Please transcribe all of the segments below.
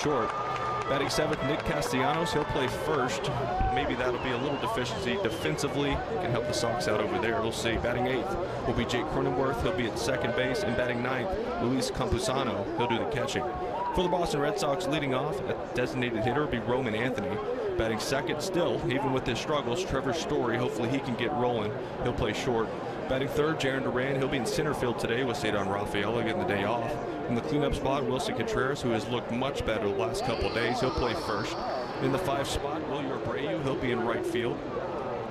Short. Batting seventh, Nick Castellanos. He'll play first. Maybe that'll be a little deficiency defensively. Can help the Sox out over there. We'll see. Batting eighth will be Jake Cronenworth. He'll be at second base. And batting ninth, Luis Campusano. He'll do the catching. For the Boston Red Sox, leading off, a designated hitter will be Roman Anthony. Batting second still, even with his struggles, Trevor Story. Hopefully he can get rolling. He'll play short. Batting third, Jaron Duran. He'll be in center field today with Cedar Rafaela getting the day off. In the cleanup spot, Wilson Contreras, who has looked much better the last couple of days. He'll play first. In the 5 spot, Wilyer Abreu. He'll be in right field.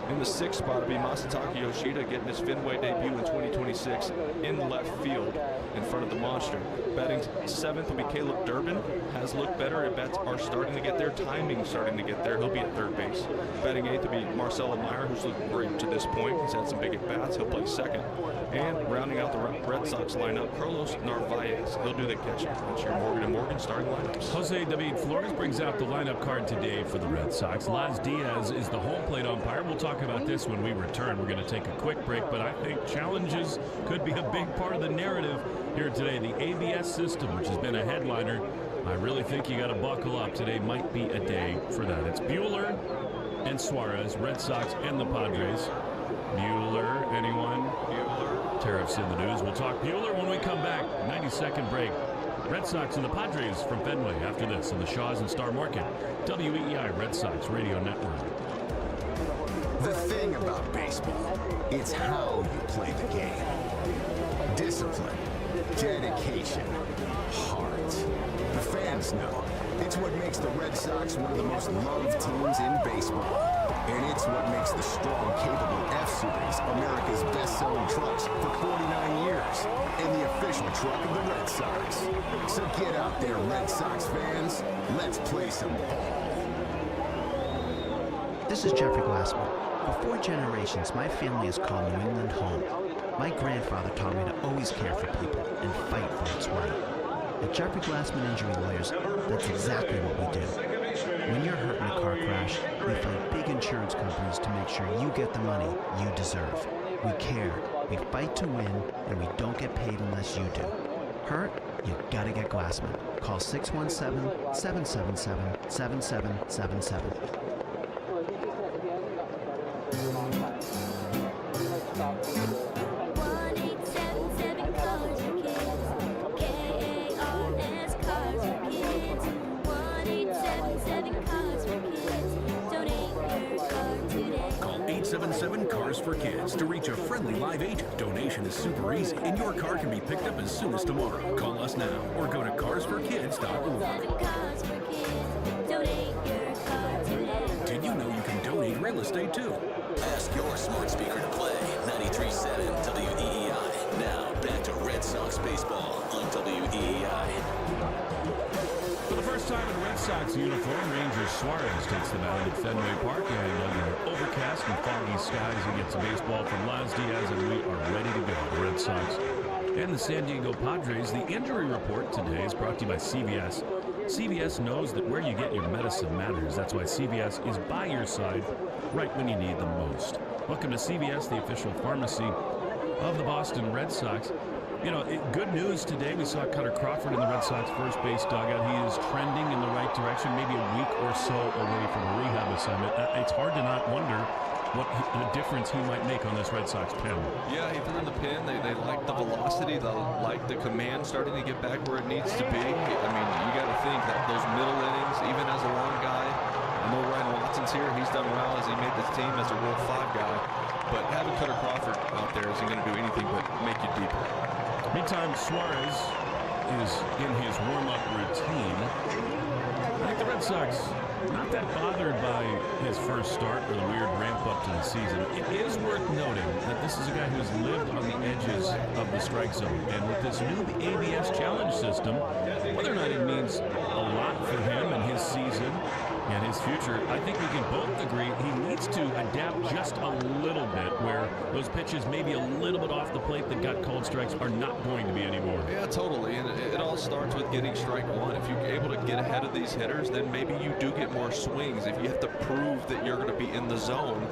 In the 6th spot will be Masataka Yoshida getting his Fenway debut in 2026 in left field in front of the monster. Batting 7th will be Caleb Durbin. Has looked better. At bats are starting to get there. Timing starting to get there. He'll be at third base. Batting 8th will be Marcelo Meyer, who's looked great to this point. He's had some big at-bats. He'll play second. And rounding out the Red Sox lineup, Carlos Narvaez. He'll do the catching. That's your Morgan & Morgan starting lineups. Jose David Flores brings out the lineup card today for the Red Sox. Laz Diaz is the home plate umpire. We'll talk about this when we return. We're going to take a quick break, but I think challenges could be a big part of the narrative here today. The ABS system, which has been a headliner, I really think you got to buckle up. Today might be a day for that. It's Buehler and Suarez, Red Sox and the Padres. Buehler, anyone? Buehler. Tariffs in the news. We'll talk Buehler when we come back. 90-second break. Red Sox and the Padres from Fenway after this on the Shaws and Star Market. WEEI Red Sox Radio Network. The thing about baseball, it's how you play the game. Discipline, dedication, heart. The fans know. It's what makes the Red Sox one of the most loved teams in baseball. And it's what makes the strong, capable F-Series America's best-selling trucks for 49 years. And the official truck of the Red Sox. So get out there, Red Sox fans. Let's play some ball. This is Jeffrey Glassman. For 4 generations, my family has called New England home. My grandfather taught me to always care for people and fight for what's right. At Jeffrey Glassman Injury Lawyers, that's exactly what we do. When you're hurt in a car crash, we fight big insurance companies to make sure you get the money you deserve. We care, we fight to win, and we don't get paid unless you do. Hurt? You gotta get Glassman. Call 617-777-7777. Call 877-CARS-FOR-KIDS to reach a friendly live agent. Donation is super easy, and your car can be picked up as soon as tomorrow. Call us now or go to carsforkids.org. Did you know you can donate real estate too? Ask your smart speaker to play 93.7 WEEI. Now back to Red Sox baseball on WEEI. For the first time in Red Sox uniform, Ranger Suarez takes the mound at Fenway Park, and under overcast and foggy skies, he gets a baseball from Laz Diaz, and we are ready to go. The Red Sox and the San Diego Padres. The injury report today is brought to you by CVS. CVS knows that where you get your medicine matters. That's why CVS is by your side right when you need them most. Welcome to CVS, the official pharmacy of the Boston Red Sox. You know, good news today. We saw Cutter Crawford in the Red Sox first base dugout. He is trending in the right direction, maybe a week or so away from a rehab assignment. It's hard to not wonder what difference he might make on this Red Sox panel. Yeah, he threw in the pin. They like the velocity. They like the command starting to get back where it needs to be. I mean, you got to think that those middle innings, even as a long guy, I know Ryan Watson's here. He's done well as he made this team as a Rule 5 guy. But having Cutter Crawford out there isn't going to do anything but make you deeper. Meantime, Suarez is in his warm-up routine. I think the Red Sox not that bothered by his first start or the weird ramp-up to the season. It is worth noting that this is a guy who's lived on the edges of the strike zone. And with this new ABS challenge system, whether or not it means a lot for him and his season and his future, I think we can both agree he needs to adapt just a little bit, where those pitches maybe a little bit off the plate that got called strikes are not going to be anymore. Yeah, totally. And it all starts with getting strike one. If you're able to get ahead of these hitters, then maybe you do get more swings. If you have to prove that you're going to be in the zone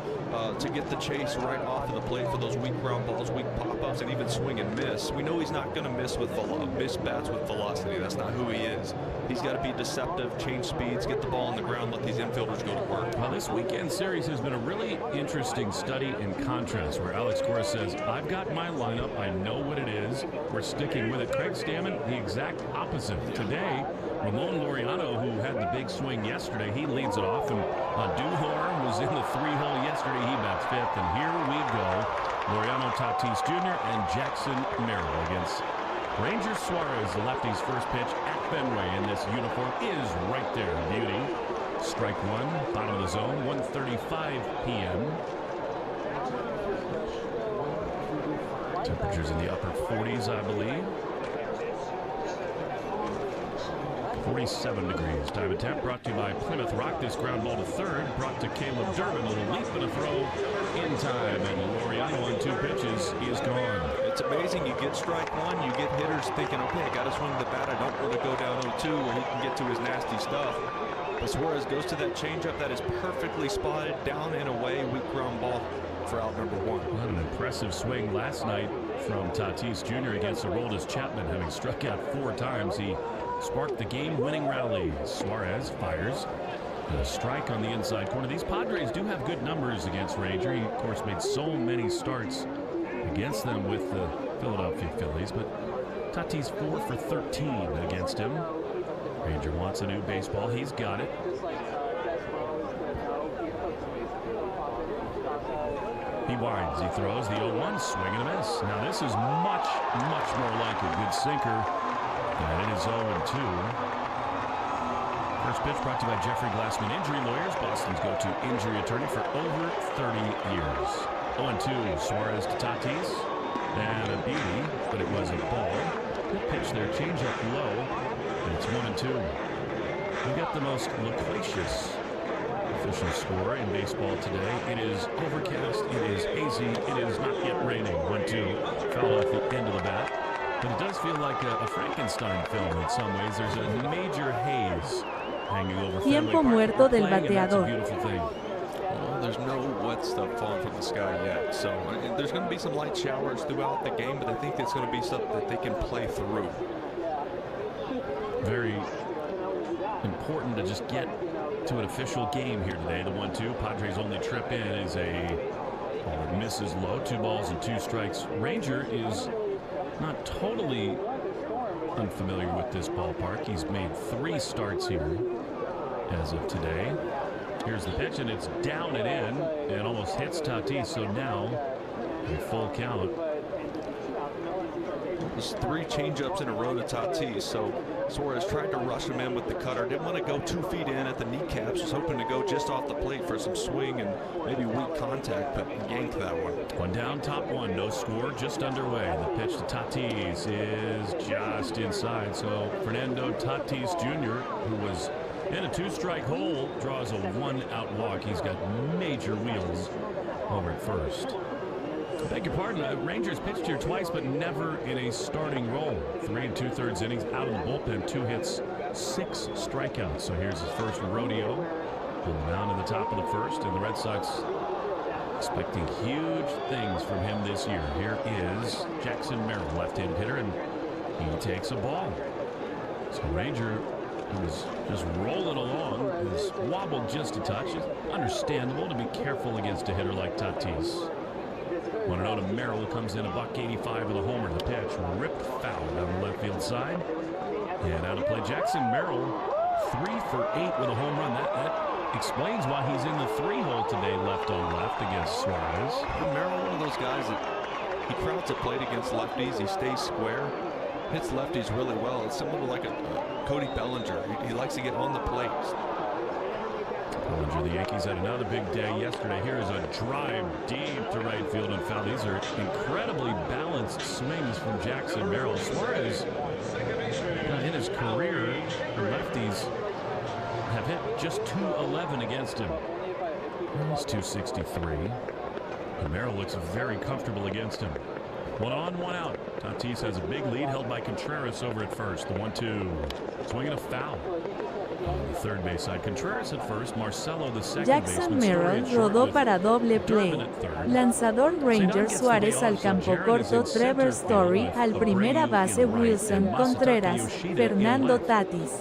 to get the chase right off of the plate for those weak ground balls, weak pop-ups, and even swing and miss. We know he's not going to miss bats with velocity. That's not who he is. He's got to be deceptive, change speeds, get the ball on the ground, let these infielders go to work. Well, this weekend series has been a really interesting study in contrast, where Alex Cora says, I've got my lineup, I know what it is, we're sticking with it. Craig Stammen, the exact opposite. Today, Ramon Laureano, who had the big swing yesterday, he leads it off, and Duhor was in the 3-hole yesterday, he bats 5th, and here we go. Laureano, Tatis Jr., and Jackson Merrill against Rangers. Suarez, the lefty's first pitch at Fenway in this uniform is right there. Beauty. Strike one, bottom of the zone, 1:35 p.m. Temperatures in the upper 40s, I believe. 47 degrees. Time of temp brought to you by Plymouth Rock. This ground ball to third brought to Caleb Durbin. A little leap and a throw in time. And Laureano on 2 pitches is gone. It's amazing. You get strike one, you get hitters thinking, okay, I got to swing the bat. I don't want to go down 0-2 where he can get to his nasty stuff. But Suarez goes to that changeup that is perfectly spotted, down and away. Weak ground ball for out number 1. What an impressive swing last night from Tatis Jr. against Aroldis Chapman, having struck out 4 times. He sparked the game-winning rally. Suarez fires a strike on the inside corner. These Padres do have good numbers against Ranger. He, of course, made so many starts against them with the Philadelphia Phillies, but Tatis 4 for 13 against him. Ranger wants a new baseball. He's got it. He winds, he throws the 0-1, swing and a miss. Now this is much, much more like a good sinker. And it is 0-2. First pitch brought to you by Jeffrey Glassman Injury Lawyers, Boston's go-to injury attorney for over 30 years. 0-2, Suarez to Tatis. And a beauty, but it was a ball. Good pitch there, change up low. And it's 1-2. We got the most loquacious official score in baseball today. It is overcast, it is hazy, it is not yet raining. 1-2, foul off the end of the bat. But it does feel like a Frankenstein film in some ways. There's a major haze hanging over Tiempo Fenway muerto Park. del Playing, and that's a bateador. beautiful thing. Well, there's no wet stuff falling from the sky yet. So there's going to be some light showers throughout the game, but I think it's going to be something that they can play through. Very important to just get to an official game here today. The 1-2, Padres' only trip in is a misses low. 2 balls and 2 strikes. Ranger is not totally unfamiliar with this ballpark. He's made 3 starts here as of today. Here's the pitch, and it's down and in, and almost hits Tatis. So now a full count. There's 3 changeups in a row to Tatis, so Suarez tried to rush him in with the cutter. Didn't want to go 2 feet in at the kneecaps. Was hoping to go just off the plate for some swing and maybe weak contact, but yanked that one. 1 down, top 1, no score, just underway. The pitch to Tatis is just inside. So Fernando Tatis Jr., who was in a 2-strike hole, draws a 1-out walk. He's got major wheels over at first. I beg your pardon, Rangers pitched here twice, but never in a starting role. 3 2/3 innings out of the bullpen, 2 hits, 6 strikeouts. So here's his first rodeo on the mound in the top of the first, and the Red Sox expecting huge things from him this year. Here is Jackson Merrill, left-handed hitter, and he takes a ball. So Ranger, who was just rolling along, has wobbled just a touch. It's understandable to be careful against a hitter like Tatis. 1-0 to Merrill, who comes in a $185 with a homer. The pitch ripped foul down the left field side. And out of play, Jackson Merrill, 3 for 8 with a home run. That explains why he's in the 3-hole today, left on left against Suarez. Merrill, one of those guys that he crowds a plate against lefties. He stays square, hits lefties really well. It's similar to like a Cody Bellinger. He likes to get on the plate. Bellinger, the Yankees had another big day yesterday. Here is a drive deep to right field and foul. These are incredibly balanced swings from Jackson Merrill. Suarez, in his career, the lefties have hit just .211 against him. He's .263. And Merrill looks very comfortable against him. 1 on, 1 out. Tatis has a big lead held by Contreras over at first. The 1-2. Swinging a foul. On the third base side, Contreras at first, Marcelo the second Jackson baseman. Merrill rodó para doble play. Lanzador Ranger Suárez al campo corto, Trevor Story al primera base, Wilson Contreras, Fernando Tatis.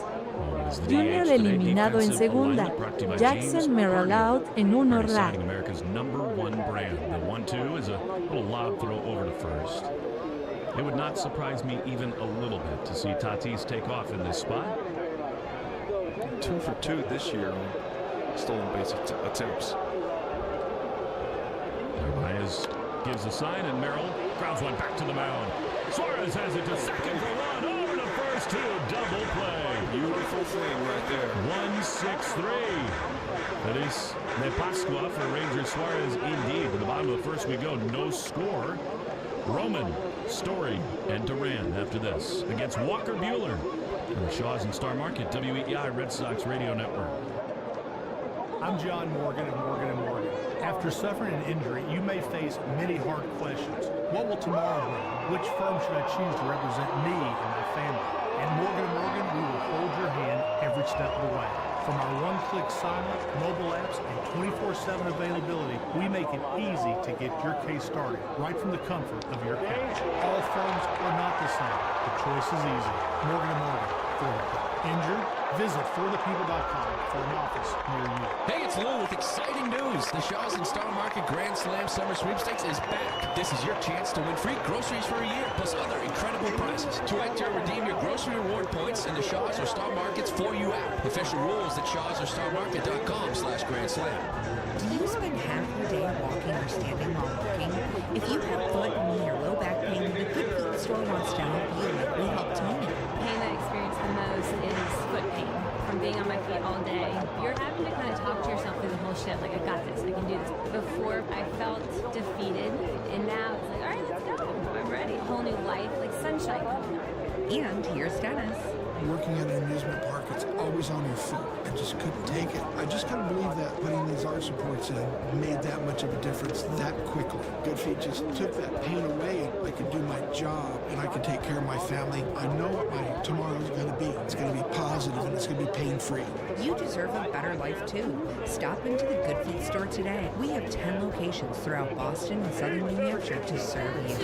As the Junior DH today, eliminado en defensive segunda. alignment brought to you by James Jackson Merrill Harden. out en uno Harden rack. signing America's #1 brand. The 1-2 is a little lob throw over to first. It would not surprise me even a little bit to see Tatis take off in this spot. 2 for 2 this year on stolen base attempts. Narvaez gives a sign, and Merrill grounds one back to the mound. Suarez has it to second for one. Over to first, two. Double play. Beautiful thing right there. 1-6-3. Feliz de Pascua for Ranger Suarez indeed. To the bottom of the first we go. No score. Roman, Story, and Duran after this against Walker Buehler. On the Shaws and Star Market, WEEI Red Sox Radio Network. I'm John Morgan of Morgan & Morgan. After suffering an injury, you may face many hard questions. What will tomorrow bring? Which firm should I choose to represent me and my family? At Morgan & Morgan, we will hold your hand every step of the way. From our one-click sign-up, mobile apps, and 24/7 availability, we make it easy to get your case started right from the comfort of your couch. All firms are not the same. The choice is easy. Morgan & Morgan. For the people. Injured? Visit forthepeople.com for an office near you. Hey, it's Lou with exciting news. The Shaws and Star Market Grand Slam Summer Sweepstakes is back. This is your chance to win free groceries for a year, plus other incredible prizes. To enter, redeem your grocery reward points in the Shaws or Star Market's For You app. Official rules at shawsorstarmarket.com/Grand Slam. Do you spend half your day walking or standing while working? If you have foot, knee, or low back pain, the Good Feet store wants to help you like we help Tony. Pain that I experience the most is foot pain from being on my feet all day. You're having to kind of talk to yourself through the whole shit, like I got this, I can do this. Before I felt defeated, and now it's like, all right, let's go. I'm ready. A whole new life, like sunshine coming up. And here's Dennis. Working at an amusement park, it's always on your feet. I just couldn't take it. I just couldn't believe that putting these arch supports in made that much of a difference that quickly. Good Feet just took that pain away, and I could do my job, and I could take care of my family. I know what my tomorrow's going to be. It's going to be positive, and it's going to be pain-free. You deserve a better life, too. Stop into the Good Feet store today. We have 10 locations throughout Boston and southern New Hampshire to serve you.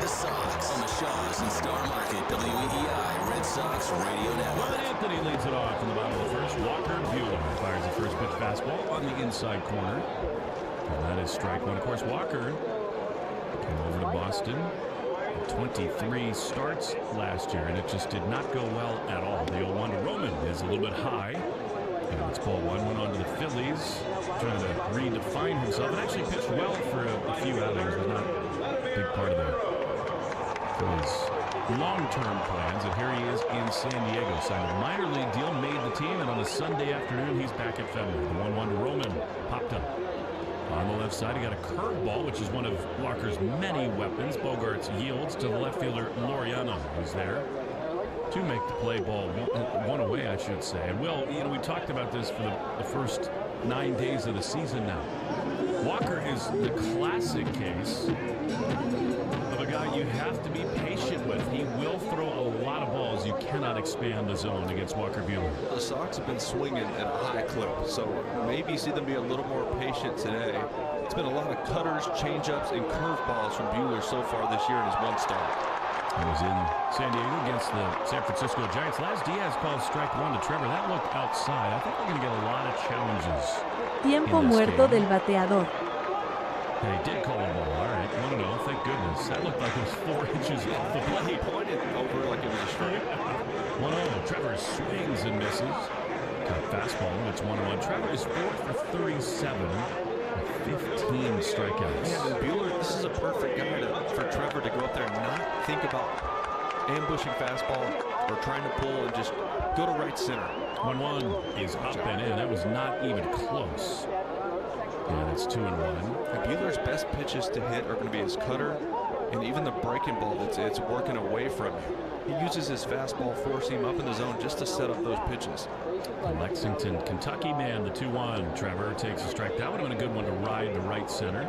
SOX on the Shaws and Star Market WEEI Red Sox Radio Network. Ron Anthony leads it off in the bottom of the first. Walker Buehler fires the first pitch fastball on the inside corner. And that is strike one. Of course, Walker came over to Boston. 23 starts last year, and it just did not go well at all. The 0-1 to Roman is a little bit high. And it's ball one. Went on to the Phillies, trying to redefine himself. And actually pitched well for a few outings. Was not a big part of the Phillies' long-term plans, and here he is in San Diego. Signed a minor league deal, made the team, and on a Sunday afternoon, he's back at Fenway. The 1-1 to Roman popped up. On the left side, he got a curveball, which is one of Walker's many weapons. Bogarts yields to the left fielder, Laureano, who's there to make the play. Ball one away, I should say. And, Will, you know, we talked about this for the first 9 days of the season now. Walker is the classic case of a guy you have to be patient with. He will throw a lot of balls. You cannot expand the zone against Walker Buehler. The Sox have been swinging at a high clip, so maybe see them be a little more patient today. It's been a lot of cutters, changeups, and curveballs from Buehler so far this year in his one start. He was in San Diego against the San Francisco Giants. Last Diaz calls strike one to Trevor. That looked outside. I think we're going to get a lot of challenges. Tiempo muerto del bateador. And he did call a ball. All right, 1-0. Thank goodness. That looked like it was 4 inches off the plate. He pointed over like it was a strike. 1-0. Trevor swings and misses. Got fastball. It's 1-1. Trevor is 4 for 37. 15 strikeouts. Yeah, and Buehler, this is a perfect guy for Trevor to go up there and not think about ambushing fastball or trying to pull and just go to right center. 1-1 is up and in. That was not even close. And it's 2-1. And Buehler's best pitches to hit are going to be his cutter and even the breaking ball that's working away from him. He uses his fastball, forcing him up in the zone just to set up those pitches. The Lexington, Kentucky man, the 2-1. Trevor takes a strike. That would have been a good one to ride to right center.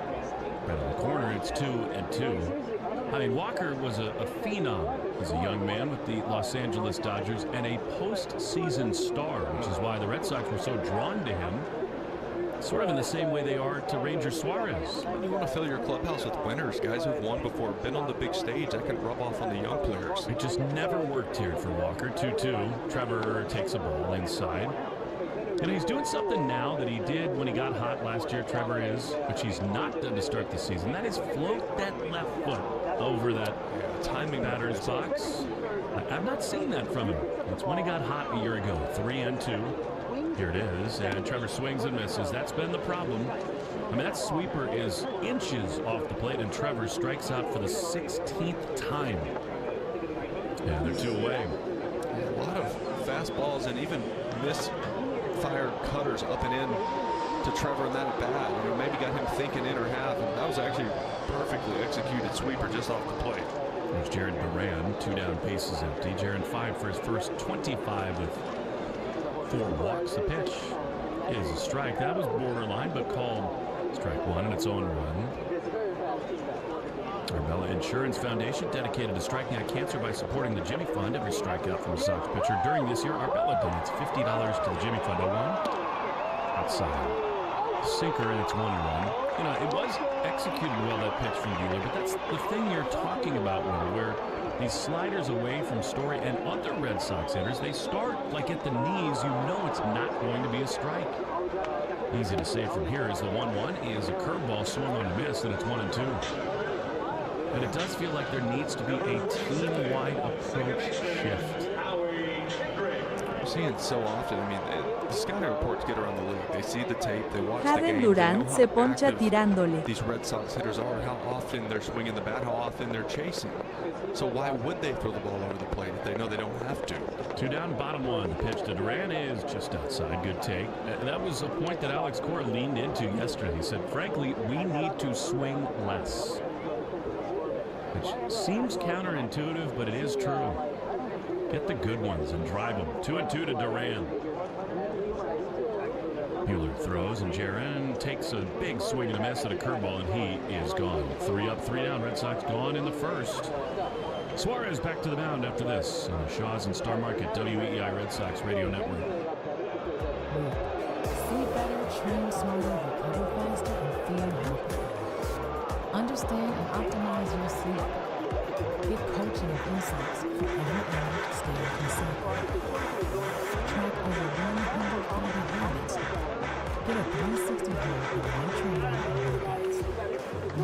Right in the corner, it's 2-2. I mean, Walker was a phenom. He's a young man with the Los Angeles Dodgers and a postseason star, which is why the Red Sox were so drawn to him. sort of in the same way they are to Ranger Suarez. You want to fill your clubhouse with winners, guys who've won before, been on the big stage. That can rub off on the young players. It just never worked here for Walker. 2-2. Trevor takes a ball inside. And he's doing something now that he did when he got hot last year, Trevor is, which he's not done to start the season. That is float that left foot over that timing batter's box. I've not seen that from him. It's when he got hot a year ago. 3-2. Here it is, and Trevor swings and misses. That's been the problem. I mean, that sweeper is inches off the plate, and Trevor strikes out for the 16th time. And they're 2 away. A lot of fastballs and even misfired cutters up and in to Trevor in that at bat. I mean, maybe got him thinking in or half, and that was actually perfectly executed sweeper just off the plate. There's Jared Duran, 2 down, bases empty. Jared 5 for his first 25 with 4 walks. The pitch is a strike. That was borderline, but called strike 1, and it's 0-1. Arbella Insurance Foundation dedicated to striking out cancer by supporting the Jimmy Fund. Every strikeout from a Sox pitcher during this year, Arbella donates $50 to the Jimmy Fund. 0-1. Outside. Sinker, and it's 1-1. You know, it was executed well, that pitch from Buehler, but that's the thing you're talking about, where these sliders away from Story and other Red Sox hitters, they start like at the knees. You know it's not going to be a strike. Easy to say from here is the 1-1 is a curveball swung on a miss, and it's 1-2. And it does feel like there needs to be a team-wide approach shift. We're seeing so often. I mean, the scouting reports get around the league. They see the tape, they watch the Jaden game. Duran se poncha tirándole. These Red Sox hitters are, how often they're swinging the bat, how often they're chasing. So why would they throw the ball over the plate if they know they don't have to? 2 down, bottom 1. The pitch to Duran is just outside. Good take. That was a point that Alex Cora leaned into yesterday. He said, frankly, we need to swing less. Which seems counterintuitive, but it is true. Get the good ones and drive them. 2-2 to Duran. Buehler throws, and Jaron takes a big swing and a miss at a curveball, and he is gone. 3 up, 3 down. Red Sox gone in the first. Suarez back to the mound after this on the Shaw's and Star Market WEEI Red Sox Radio Network. Sleep better, train smarter, recover faster, and feel happier. Understand and optimize your sleep. Get coaching and insights for every area to stay consistent. Track over 130 habits. Get a 360 view of your training and workouts.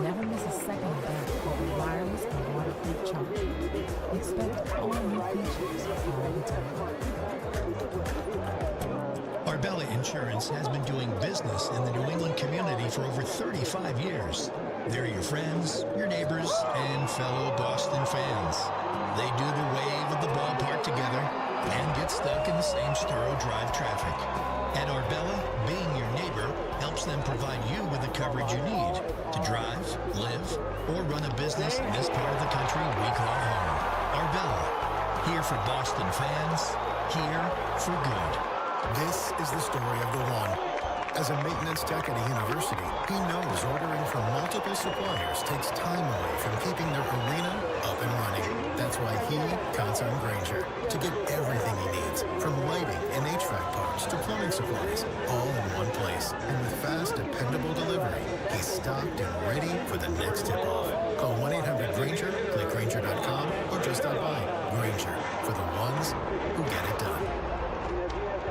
Never miss a second of that with a wireless and waterproof charge. Expect all new features all the time. Arbella Insurance has been doing business in the New England community for over 35 years. They're your friends, your neighbors, and fellow Boston fans. They do the wave at the ballpark together and get stuck in the same Sturo Drive traffic. At Arbella, being your neighbor helps them provide you with the coverage you need to drive, live, or run a business in this part of the country we call home. Arbella, here for Boston fans, here for good. This is the story of the one. As a maintenance tech at a university, he knows ordering from multiple suppliers takes time away from keeping their arena up and running. That's why he counts on Grainger to get everything he needs, from lighting and HVAC parts to plumbing supplies, all in one place. And with fast, dependable delivery, he's stocked and ready for the next tip-off. Call 1-800-GRAINGER, click Grainger.com, or just stop by. Grainger, for the ones who get it done.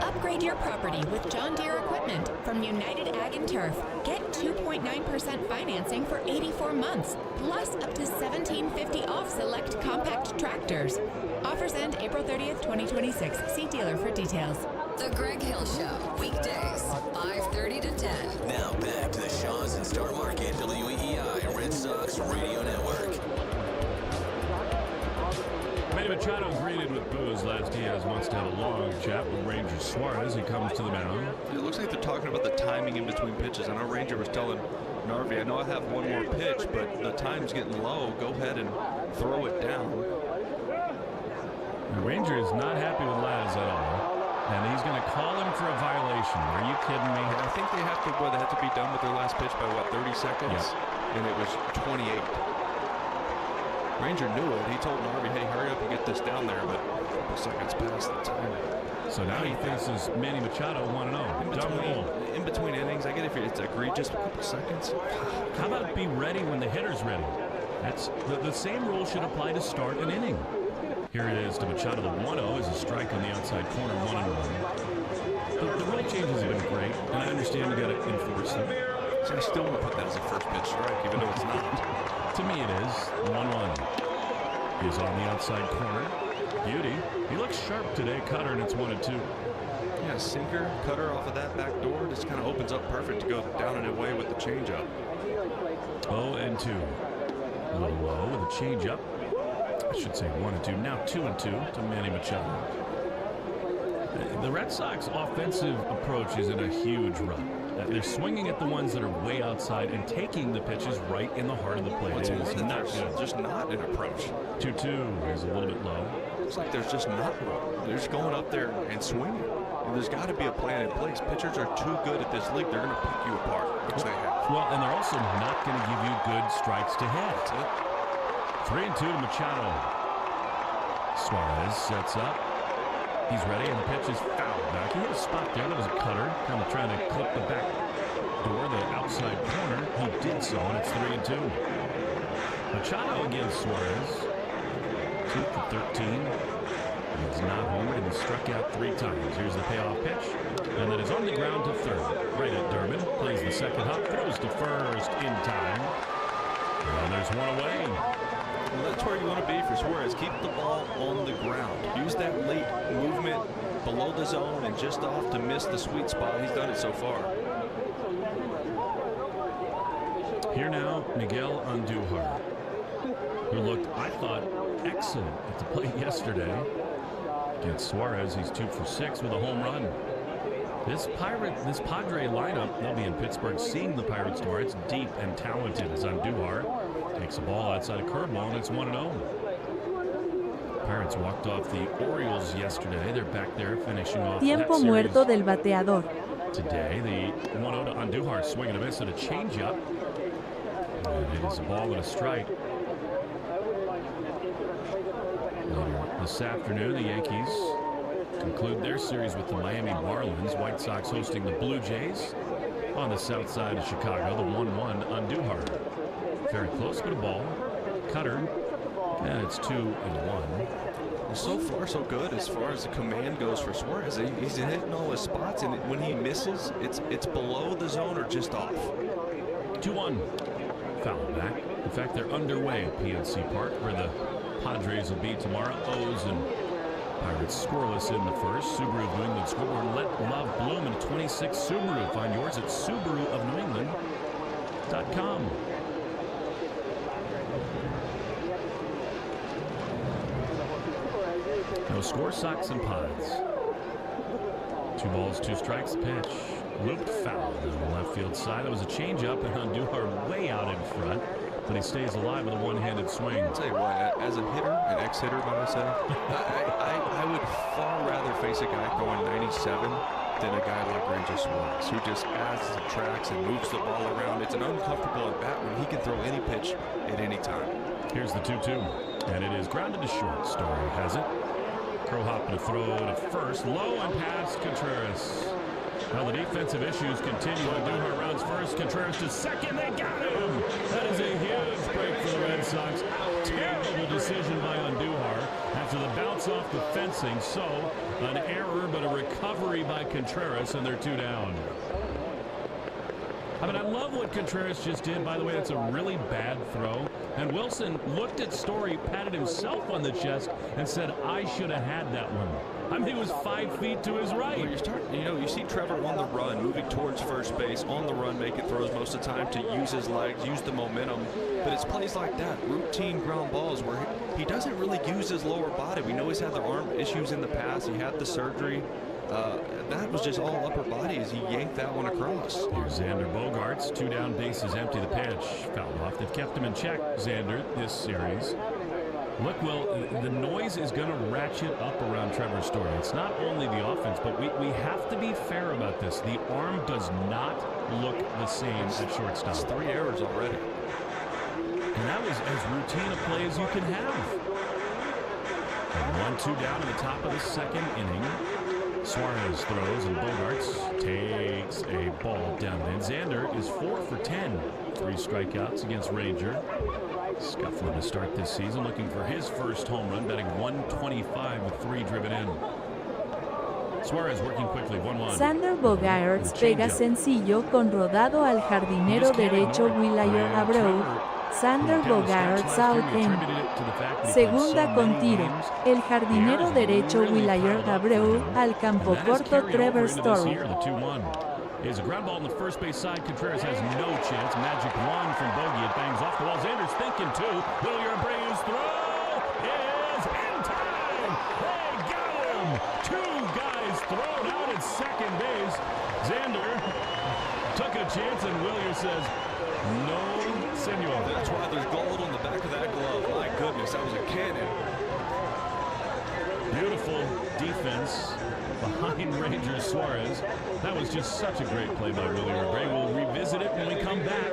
Upgrade your property with John Deere equipment from United Ag and Turf. Get 2.9% financing for 84 months, plus up to $1,750 off select compact tractors. Offers end April 30th, 2026. See dealer for details. The Greg Hill Show, weekdays, 5:30 to 10. Now back to the Shaw's and Star Market WEEI Red Sox Radio Network. Manny Machado greeted with boos. Last Diaz wants to have a long chat with Ranger Suarez. He comes to the mound. It looks like they're talking about the timing in between pitches. I know Ranger was telling Narvi, I know I have one more pitch, but the time's getting low. Go ahead and throw it down. The Ranger is not happy with Laz at all. And he's going to call him for a violation. Are you kidding me? I think they have to, they have to be done with their last pitch by, 30 seconds? Yep. And it was 28. Ranger knew it. He told Narvi, hey, hurry up and get this down there, but a couple seconds past the time. So now he faces Manny Machado 1-0. In between innings, I get if it's egregious a couple seconds. How about be ready when the hitter's ready? That's the same rule should apply to start an inning. Here it is to Machado. The 1-0 is a strike on the outside corner, 1-1. The rule changes have been great, and I understand you got to enforce them. So I still want to put that as a first pitch strike, even though it's not. To me, it is 1-1. He's on the outside corner. Beauty. He looks sharp today, cutter, and it's 1-2. Yeah, sinker, cutter off of that back door just kind of opens up perfect to go down and away with the changeup. 0-2. A little low with a changeup. I should say 1-2. Now 2-2 to Manny Machado. The Red Sox offensive approach is in a huge run. They're swinging at the ones that are way outside and taking the pitches right in the heart of the plate. It's It's not good. Just not an approach. 2-2 is a little bit low. It's like there's just not one. They're just going up there and swinging. And there's got to be a plan in place. Pitchers are too good at this league. They're going to pick you apart, which they have. Well, and they're also not going to give you good strikes to hit. That's it. 3-2 to Machado. Suarez sets up. He's ready, and the pitch is fouled back. He hit a spot there. That was a cutter, kind of trying to clip the back door, the outside corner. He did so, and it's 3-2. Machado against Suarez. 2 for 13. He's not homered, and he struck out 3 times. Here's the payoff pitch, and that is on the ground to third. Right at Durbin. Plays the second hop, throws to first in time. And there's one away. Well, that's where you want to be for Suarez. Keep the ball on the ground. Use that late movement below the zone and just off to miss the sweet spot. He's done it so far. Here now, Miguel Andujar, who looked, I thought, excellent at the plate yesterday. Against Suarez, he's 2 for 6 with a home run. This Padre lineup, they'll be in Pittsburgh seeing the Pirates tomorrow. It's deep and talented as Andujar takes a ball outside a curveball, and it's 1-0. Pirates walked off the Orioles yesterday. They're back there finishing off Tiempo that muerto del bateador. today. The 1-0 to Andujar, swinging a miss and a changeup. And it is a ball and a strike. Later this afternoon, the Yankees conclude their series with the Miami Marlins. White Sox hosting the Blue Jays on the south side of Chicago. The 1-1 Andujar. Very close, but a ball. Cutter. And it's 2-1. Well, so far, so good as far as the command goes for Suarez. He's hitting all his spots, and when he misses, it's below the zone or just off. 2-1. Foul back. In fact, they're underway at PNC Park, where the Padres will be tomorrow. O's and Pirates scoreless in the first. Subaru of New England scoreboard. Let love bloom in 26 Subaru. Find yours at SubaruofNewEngland.com. No score, Sox and Pods. 2 balls, 2 strikes. Pitch looped foul down the left field side. That was a changeup, and Andujar way out in front, but he stays alive with a one-handed swing. I'll tell you what, as a hitter, an ex-hitter by myself, I would far rather face a guy throwing 97 than a guy like Ranger Suarez, who just adds the tracks and moves the ball around. It's an uncomfortable at bat when he can throw any pitch at any time. Here's the 2-2, and it is grounded to short. Story has it. Crow hopping to throw to first, low and past Contreras. Now the defensive issues continue. Andujar rounds first, Contreras to second. They got him. That is a huge break for the Red Sox. Terrible decision by Andujar after the bounce off the fencing. So an error, but a recovery by Contreras, and they're 2 down. I mean, I love what Contreras just did. By the way, that's a really bad throw. And Wilson looked at Story, patted himself on the chest, and said, I should have had that one. I mean, he was 5 feet to his right. Well, you see Trevor on the run, moving towards first base, on the run, making throws most of the time to use his legs, use the momentum. But it's plays like that, routine ground balls, where he doesn't really use his lower body. We know he's had the arm issues in the past. He had the surgery. That was just all upper body as he yanked that one across. Here's Xander Bogaerts, 2 down, bases empty. The pitch fouled off. They've kept him in check, Xander, this series. Look, Will, the noise is going to ratchet up around Trevor Story. It's not only the offense, but we have to be fair about this. The arm does not look the same at shortstop. It's 3 errors already. And that was as routine a play as you can have. And 1-2 down in the top of the second inning. Suarez throws, and Bogarts takes a ball down. And Xander is 4 for 10. 3 strikeouts against Ranger. Scuffling to start this season, looking for his first home run, batting 125 with 3 driven in. Suarez working quickly, 1-1. Xander Bogaerts pega sencillo con rodado al jardinero derecho Will.i.am Abreu. Xander Bogaerts out in. Segunda con tiro. El jardinero derecho Will.i.am Abreu al campo corto Trevor Story. Is a ground ball on the first base side. Contreras has no chance. Magic 1 from Bogey. It bangs off the wall. Xander's thinking 2. Will.i.am Abreu's throw is in time. They got him. 2 guys thrown out at second base. Xander took a chance, and Will.i.am says, no, senor. That's why there's gold on the back of that glove. My goodness, that was a cannon. Beautiful defense behind Rangers Suarez. That was just such a great play by Will.i.am Abreu. We'll revisit it when we come back.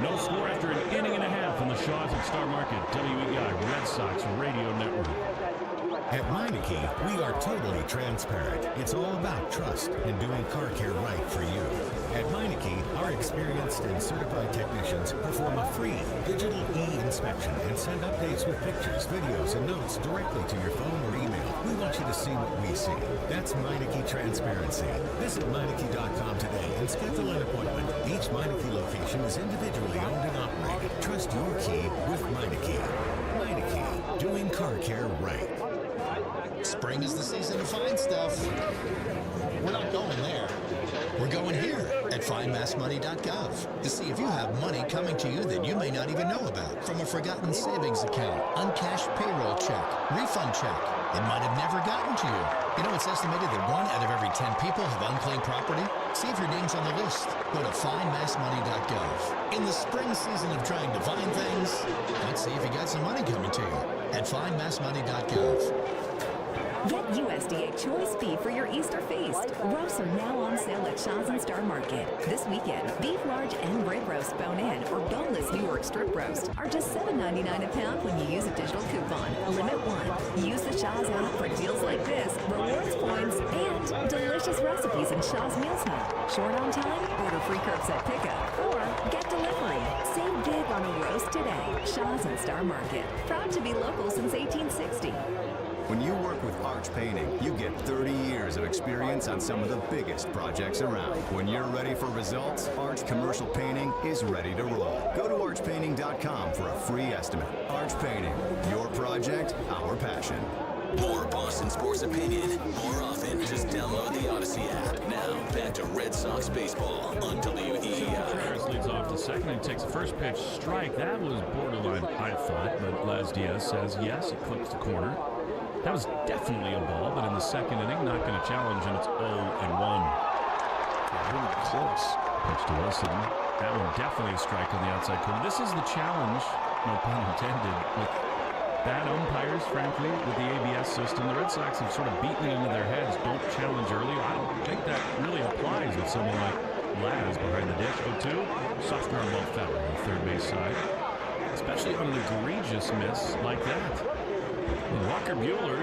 No score after an inning and a half on the Shaws at Star Market, WEI Red Sox Radio Network. At Meineke, we are totally transparent. It's all about trust and doing car care right for you. At Meineke, our experienced and certified technicians perform a free digital e-inspection and send updates with pictures, videos, and notes directly to your phone or email. We want you to see what we see. That's Meineke Transparency. Visit Meineke.com today and schedule an appointment. Each Meineke location is individually owned and operated. Trust your key with Meineke. Meineke, doing car care right. Spring is the season to find stuff. We're not going there. We're going here at findmassmoney.gov to see if you have money coming to you that you may not even know about. From a forgotten savings account, uncashed payroll check, refund check. It might have never gotten to you. You know, it's estimated that 1 out of every 10 people have unclaimed property. See if your name's on the list. Go to findmassmoney.gov. In the spring season of trying to find things, let's see if you got some money coming to you at findmassmoney.gov. Get USDA Choice Beef for your Easter feast. Roasts are now on sale at Shaws and Star Market. This weekend, beef large and rib roast bone-in or boneless New York strip roast are just $7.99 a pound when you use a digital coupon. Limit 1. Use the Shaws app for deals like this, rewards points, and delicious recipes in Shaws Meals Hub. Short on time? Order free curbside pickup or get delivery. Save big on a roast today. Shaws and Star Market. Proud to be local since 1860. When you work with Arch Painting, you get 30 years of experience on some of the biggest projects around. When you're ready for results, Arch Commercial Painting is ready to roll. Go to archpainting.com for a free estimate. Arch Painting, your project, our passion. More Boston sports opinion, more often. Just download the Odyssey app. Now, back to Red Sox baseball on WEEI. Contreras leads off the second and takes the first pitch strike. That was borderline, I thought, but Les Diaz says yes, it clips the corner. That was definitely a ball, but in the second inning, not going to challenge, and it's 0-1. Really close. Pitch to Wilson. That one definitely a strike on the outside corner. This is the challenge, no pun intended, with bad umpires, frankly, with the ABS system. The Red Sox have sort of beaten it into their heads. Don't challenge early. I don't think that really applies with someone like Laz behind the dish. 0-2. Soft ground ball foul on the third base side, especially on an egregious miss like that. Walker Buehler,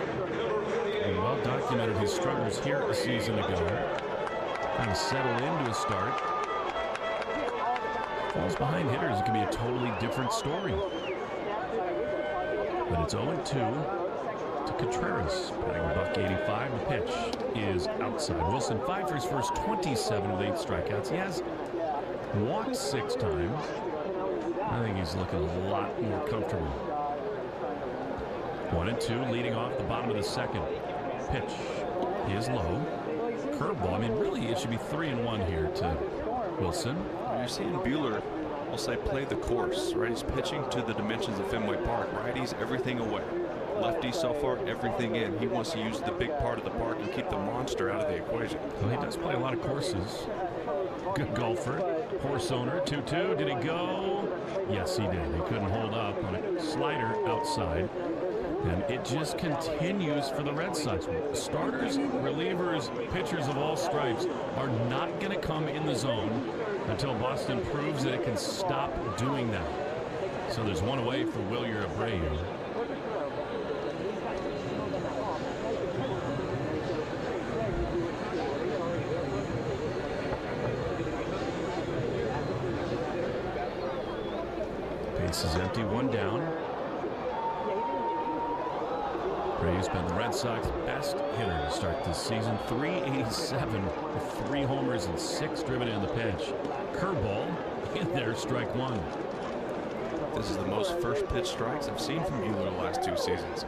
well documented his struggles here a season ago. Kind of settled into a start. Falls behind hitters, it can be a totally different story. But it's 0-2 to Contreras. Batting $185. The pitch is outside. Wilson 5 for his first 27 with 8 strikeouts. He has walked 6 times. I think he's looking a lot more comfortable. 1-2, leading off the bottom of the second. Pitch is low. Curveball. I mean, really, it should be 3-1 here to Wilson. You're seeing Buehler, I'll say, play the course, right? He's pitching to the dimensions of Fenway Park. Righties, everything away. Lefties, so far, everything in. He wants to use the big part of the park and keep the monster out of the equation. Well, he does play a lot of courses. Good golfer. Horse owner. 2-2. Did he go? Yes, he did. He couldn't hold up on a slider outside. And it just continues for the Red Sox. Starters, relievers, pitchers of all stripes are not going to come in the zone until Boston proves that it can stop doing that. So there's one away for Will.i.am Abreu. Base is empty, one down. Abreu's been the Red Sox best hitter to start this season. 387 with 3 homers and 6 driven in the pitch. Curveball in there, strike one. This is the most first pitch strikes I've seen from Buehler the last 2 seasons.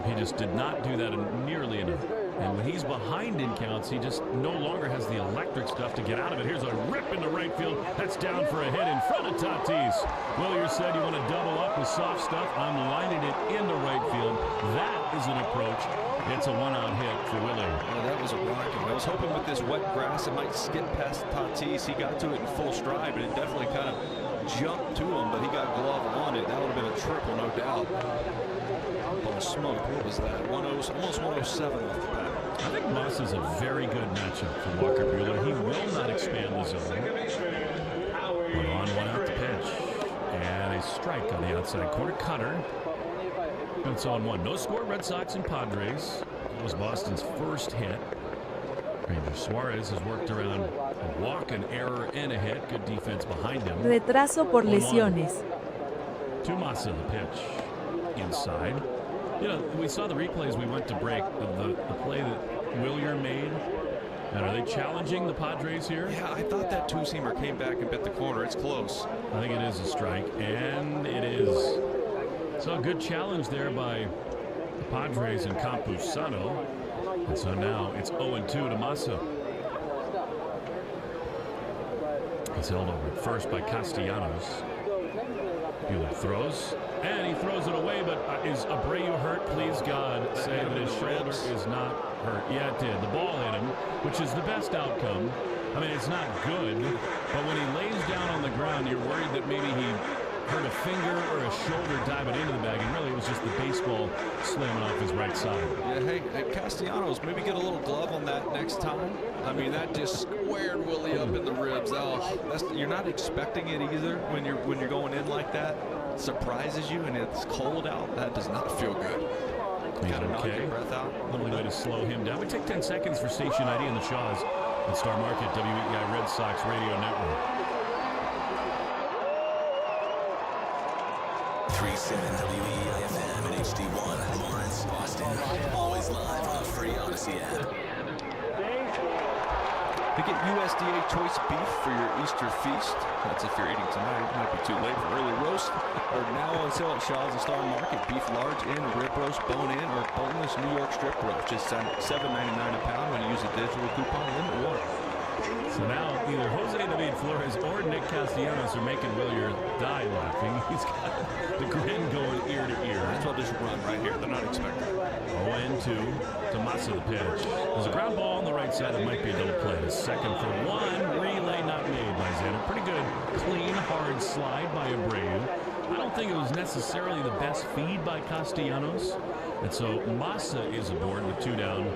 He just did not do that nearly enough. And when he's behind in counts, he just no longer has the electric stuff to get out of it. Here's a rip into right field. That's down for a hit in front of Tatis. Willier said you want to double up with soft stuff. I'm lining it into right field. That is an approach. It's a one-out hit for Willie. Well, that was a rocket. I was hoping with this wet grass it might skid past Tatis. He got to it in full stride, but it definitely kind of jumped to him, but he got glove on it. That would have been a triple, no doubt. Oh, smoke. What was that? Almost 107 off the bat. I think Moss is a very good matchup for Walker Buehler. He will not expand the zone. One on, one out to pitch. And a strike on the outside corner. Cutter. It's on one. No score, Red Sox and Padres. It was Boston's first hit. Ranger Suarez has worked around a walk, an error, and a hit. Good defense behind him. Retraso por lesiones. To Massa, the pitch. Inside. You know, we saw the replays we went to break of the play that Willier made. And are they challenging the Padres here? Yeah, I thought that two-seamer came back and bit the corner. It's close. I think it is a strike, and it is. So a good challenge there by the Padres and Campusano. And so now it's 0-2 to Massa. He's held over at first by Castellanos. Buehler throws, and he throws it away, but is Abreu hurt? Please, God, say that his shoulder is not hurt. Yeah, it did. The ball hit him, which is the best outcome. I mean, it's not good, but when he lays down on the ground, you're worried that maybe he hurt a finger or a shoulder diving into the bag, and really it was just the baseball slamming off his right side. Yeah, hey, Castellanos, maybe get a little glove on that next time. I mean, that just squared Willie up in the ribs. Oh, you're not expecting it either when you're going in like that. It surprises you, and it's cold out. That does not feel good. You got to knock your breath out. The only way to slow him down. We take 10 seconds for station ID in the Shaws at Star Market, WEI Red Sox Radio Network. 3-7 WEI FM and HD1, Lawrence, Boston. Always live on the free Odyssey app. To get USDA choice beef for your Easter feast. That's if you're eating tonight. It might be too late for early roast. Or now on sale at Shaw's and Star Market. Beef large in, rib roast, bone in, or boneless New York strip roast. Just $7.99 a pound when you use a digital coupon in or. So now either Jose David Flores or Nick Castellanos are making Willier die laughing. He's got the grin going ear to ear. That's what this run right here. They're not expecting. 0-2 to Massa, the pitch. There's a ground ball on the right side that might be a double play. The second for one. Relay not made by Xander. Pretty good, clean, hard slide by Abreu. I don't think it was necessarily the best feed by Castellanos. And so Massa is aboard with 2 down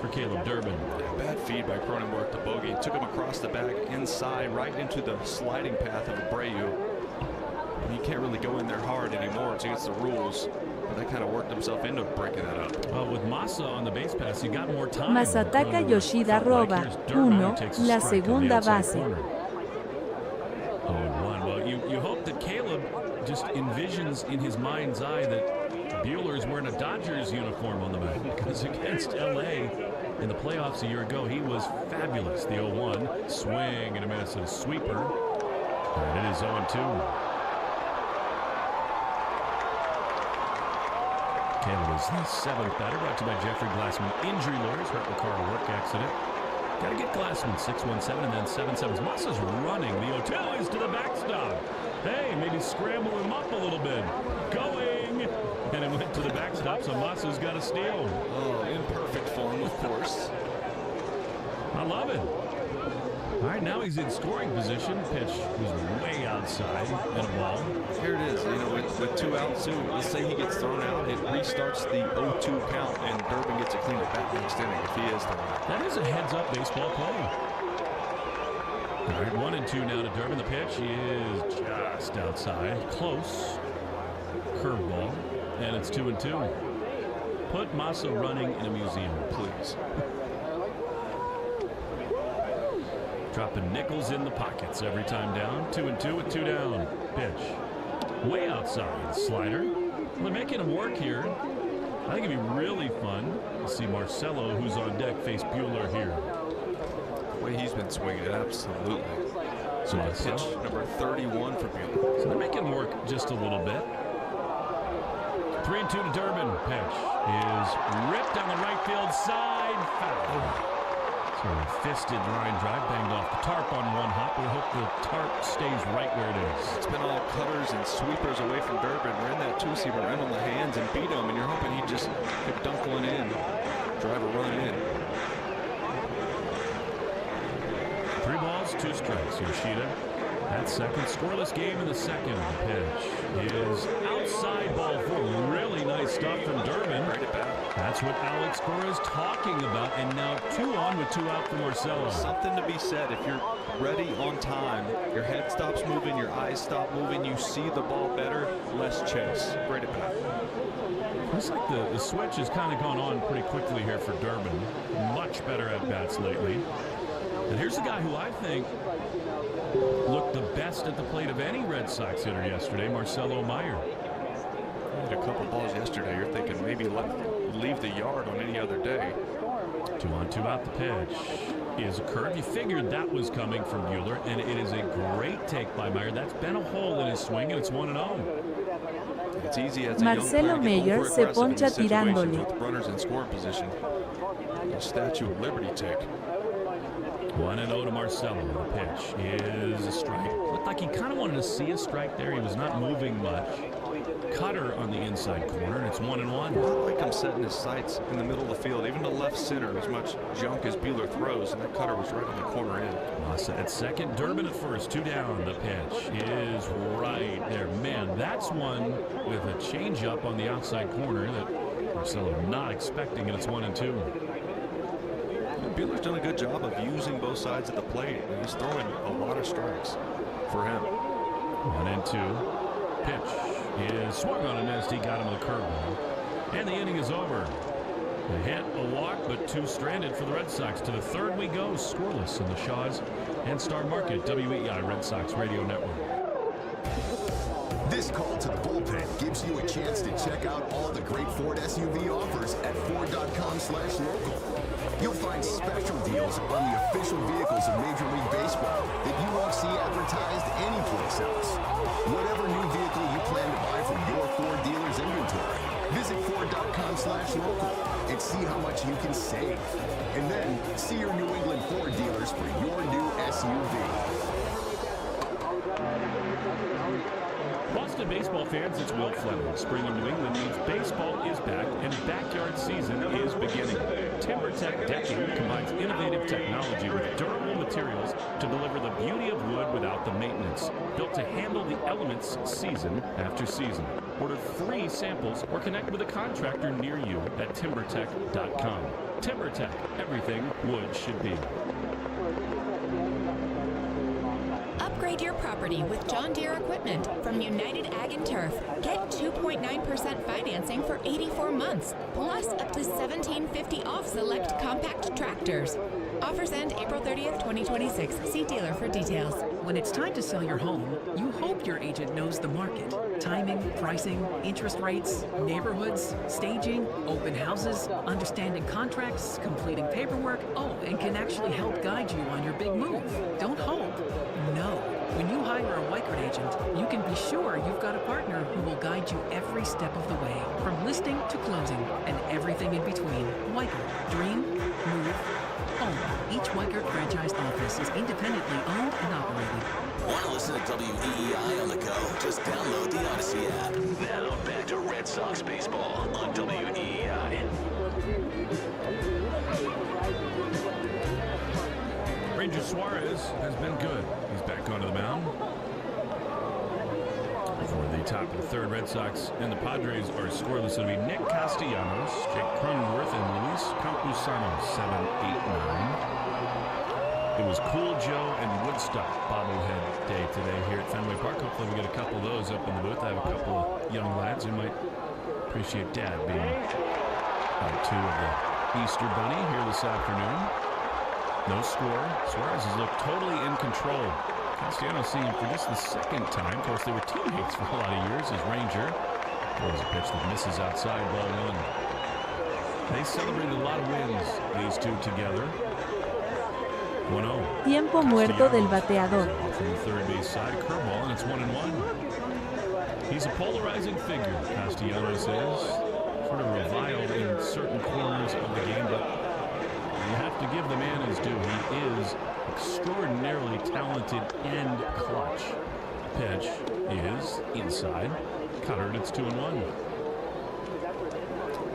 for Caleb Durbin. Bad feed by Cronenworth to Bogey. It took him across the bag inside right into the sliding path of Abreu. You can't really go in there hard anymore. It's against the rules. But they kind of worked himself into breaking that up. Well, with Massa on the base pass, he got more time. Masataka Yoshida roba 1, la segunda base. 0-1. Well, you hope that Caleb just envisions in his mind's eye that Buehler's wearing a Dodgers uniform on the back, because against LA in the playoffs a year ago, he was fabulous. The 0-1 swing and a miss, a sweeper. And it is 0-2. Caleb is the 7th batter, brought to you by Jeffrey Glassman Injury Lawyers. Hurt in the car work accident. Got to get Glassman 617 and then 77. Massa's running. The 0-2 is to the backstop. Hey, maybe scramble him up a little bit. Going. And it went to the backstop, so Massa's got a steal. Oh, in perfect form, of course. I love it. All right, now he's in scoring position. Pitch was way outside and a ball. Here it is. You know, with 2 outs, let's say he gets thrown out. It restarts the 0-2 count, and Durbin gets a clean at bat next inning if he is thrown out. That is a heads-up baseball play. All right, 1-2 now to Durbin. The pitch is just outside. Close. Curveball. And it's 2-2. Put Massa running in a museum, please. Dropping nickels in the pockets every time down. 2-2 with 2 down. Pitch. Way outside. Slider. They're making him work here. I think it'd be really fun to see Marcelo, who's on deck, face Bueller here. The way he's been swinging it, absolutely. So pitch number 31 for Bueller. So they're making him work just a little bit. 3-2 to Durbin. Pitch is ripped down the right field side. Foul. So a fisted line drive banged off the tarp on one hop. We hope the tarp stays right where it is. It's been all cutters and sweepers away from Durbin. Ran that two-seamer right on the hands and beat him, and you're hoping he just could dunk one in, drive a run in. 3 balls, 2 strikes. Yoshida at second. Scoreless game in the second. The pitch is outside ball 4. Really nice stuff from Durbin. Right at bat. That's what Alex Cora is talking about. And now 2 on with 2 out for Marcelo. Something to be said. If you're ready on time, your head stops moving, your eyes stop moving, you see the ball better, less chase. Right at bat. Looks like the switch has kind of gone on pretty quickly here for Durbin. Much better at bats lately. And here's the guy who I think looked the best at the plate of any Red Sox hitter yesterday, Marcelo Meyer. Hit a couple balls yesterday. You're thinking maybe leave the yard on any other day. 2 on 2 out. The pitch is a curve. You figured that was coming from Bueller, and it is a great take by Meyer. That's been a hole in his swing, and it's 1-0. It's easy as a Marcelo Meyer se poncha tirándole. With runners in scoring position. A Statue of Liberty take. 1-0 to Marcelo. The pitch is a strike. Looked like he kind of wanted to see a strike there. He was not moving much. Cutter on the inside corner, and it's 1-1. I like him setting his sights in the middle of the field, even to left center, as much junk as Bueller throws, and that cutter was right on the corner end. Massa at second, Durbin at first, 2 down. The pitch is right there. Man, that's one with a changeup on the outside corner that Marcelo not expecting, and it's 1-2. Bueller's done a good job of using both sides of the plate, and he's throwing a lot of strikes for him. 1-2. Pitch is swung on, and as he got him with a curveball. And the inning is over. A hit, a walk, but 2 stranded for the Red Sox. To the third we go, scoreless in the Shaws and Star Market, WEI Red Sox Radio Network. This call to the bullpen gives you a chance to check out all the great Ford SUV offers at Ford.com/local. You'll find special deals on the official vehicles of Major League Baseball that you won't see advertised anyplace else. Whatever new vehicle you plan to buy from your Ford dealer's inventory, visit Ford.com/local and see how much you can save. And then see your New England Ford dealers for your new SUV. Boston baseball fans, it's Will Fleming. Spring in New England means baseball is back and backyard season is beginning. TimberTech Decking combines innovative technology with durable materials to deliver the beauty of wood without the maintenance. Built to handle the elements season after season. Order free samples or connect with a contractor near you at timbertech.com. TimberTech, everything wood should be. Upgrade your property with John Deere equipment from United Ag and Turf. Get 2.9% financing for 84 months, plus up to $1,750 off select compact tractors. Offers end April 30th, 2026. See dealer for details. When it's time to sell your home, you hope your agent knows the market. Timing, pricing, interest rates, neighborhoods, staging, open houses, understanding contracts, completing paperwork, and can actually help guide you on your big move. Don't hope. No. When you hire a Weichert agent, you can be sure you've got a partner who will guide you every step of the way, from listing to closing, and everything in between. Weichert. Dream, move, own. Each Weichert franchised office is independently owned and operated. Want to listen to WEEI on the go? Just download the Odyssey app. Now back to Red Sox baseball on WEEI. Ranger Suarez has been good. He's back onto the mound. For the top of the third, Red Sox and the Padres are scoreless. It'll be Nick Castellanos, Jake Cronenworth, and Luis Campusano, 7, 8, 9. It was Cool Joe and Woodstock bobblehead day today here at Fenway Park. Hopefully we get a couple of those up in the booth. I have a couple of young lads who might appreciate Dad being part 2 of the Easter Bunny here this afternoon. No score. Suarez has looked totally in control Castellanos seeing him for just the second time. Of course, they were teammates for a lot of years as Ranger. There's a pitch that misses outside, ball one. They celebrated a lot of wins, these two together. 1-0. Tiempo muerto del bateador. From the third base side, curveball, and it's 1-1. He's a polarizing figure, Castellanos is. Sort of reviled in certain corners of the game, but you have to give the man his due. He is extraordinarily talented and clutch. Pitch is inside. Cutter, it's 2-1.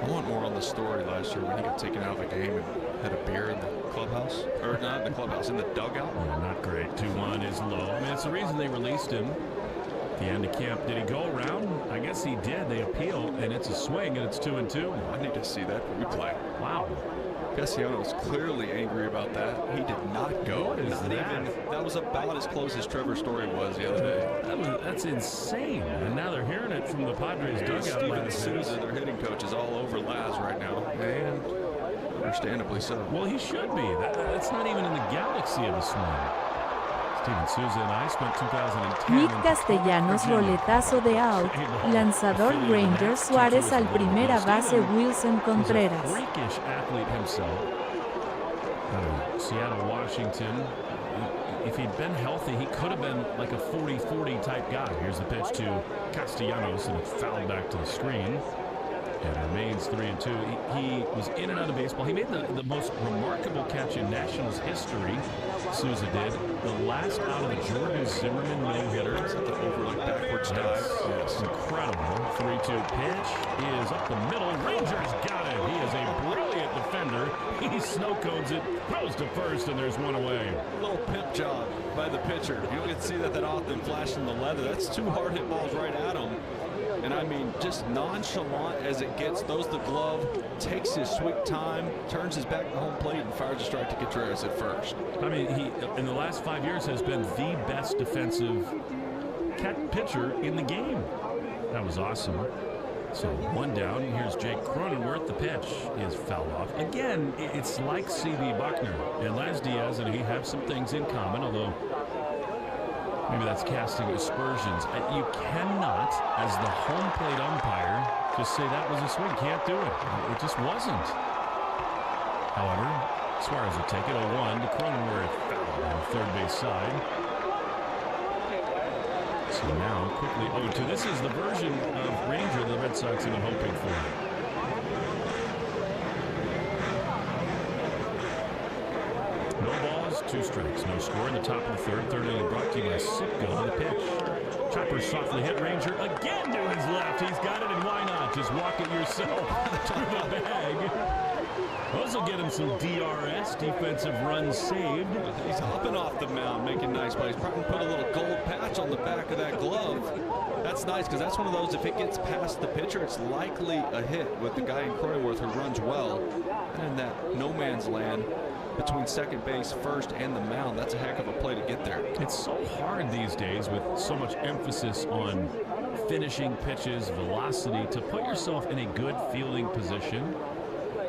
I want more on the story last year when he got taken out of the game and had a beer in the clubhouse. Or not in the clubhouse, in the dugout. Yeah, not great. 2-1 is low. I mean, it's the reason they released him at the end of camp. Did he go around? I guess he did. They appeal, and it's a swing, and it's 2-2. I need to see that replay. Wow. Castellanos clearly angry about that. He did not go. What is not that? Even, that was about as close as Trevor's story was the other day. That's insane. And now they're hearing it from the Padres dugout. Steven Souza, their hitting coach, is all over Laz right now. And understandably so. Well, he should be. That's not even in the galaxy of a swing. Steven Souza and I spent 2010. Nick Castellanos, roletazo de out. Lanzador Ranger Suárez al primera base Wilson Contreras. He's a freakish athlete himself. Seattle, Washington. If he'd been healthy, he could have been like a 40-40 type guy. Here's the pitch to Castellanos, and it's fouled back to the screen. And it remains 3-2. He was in and out of baseball. He made the most remarkable catch in Nationals history. Souza did. The last out of the Jordan Zimmerman no-hitter. Is that the over backwards dive? Yes. Incredible. 3-2 pitch is up the middle. Rangers got it. He is a brilliant defender. He snow cones it, throws to first, and there's one away. A little pimp job by the pitcher. You don't get to see that often, flashing the leather. That's two hard hit balls right at him. And I mean, just nonchalant as it gets, throws the glove, takes his sweet time, turns his back to home plate, and fires a strike to Contreras at first. I mean, he, in the last 5 years, has been the best defensive pitcher in the game. That was awesome. So one down. Here's Jake Cronenworth. The pitch is fouled off. Again, it's like C.B. Buckner. And Laz Diaz and he have some things in common, although maybe that's casting aspersions. You cannot, as the home plate umpire, just say that was a swing. Can't do it. It just wasn't. However, Suarez will take it 0-1 to Cronenworth on the third base side. So now, quickly 0-2. This is the version of Ranger the Red Sox have been hoping for. No balls, 2 strikes, no score in the top of the third. Third inning brought to you by Sitko on the pitch. Chopper softly hit Ranger again to his left. He's got it, and why not? Just walk it yourself through the bag. Those will get him some DRS, defensive runs saved. He's hopping off the mound, making nice plays. Probably put a little gold patch on the back of that glove. That's nice, because that's one of those, if it gets past the pitcher, it's likely a hit with the guy in Cronenworth who runs well. And in that no man's land between second base, first, and the mound, that's a heck of a play to get there. It's so hard these days with so much emphasis on finishing pitches, velocity, to put yourself in a good fielding position.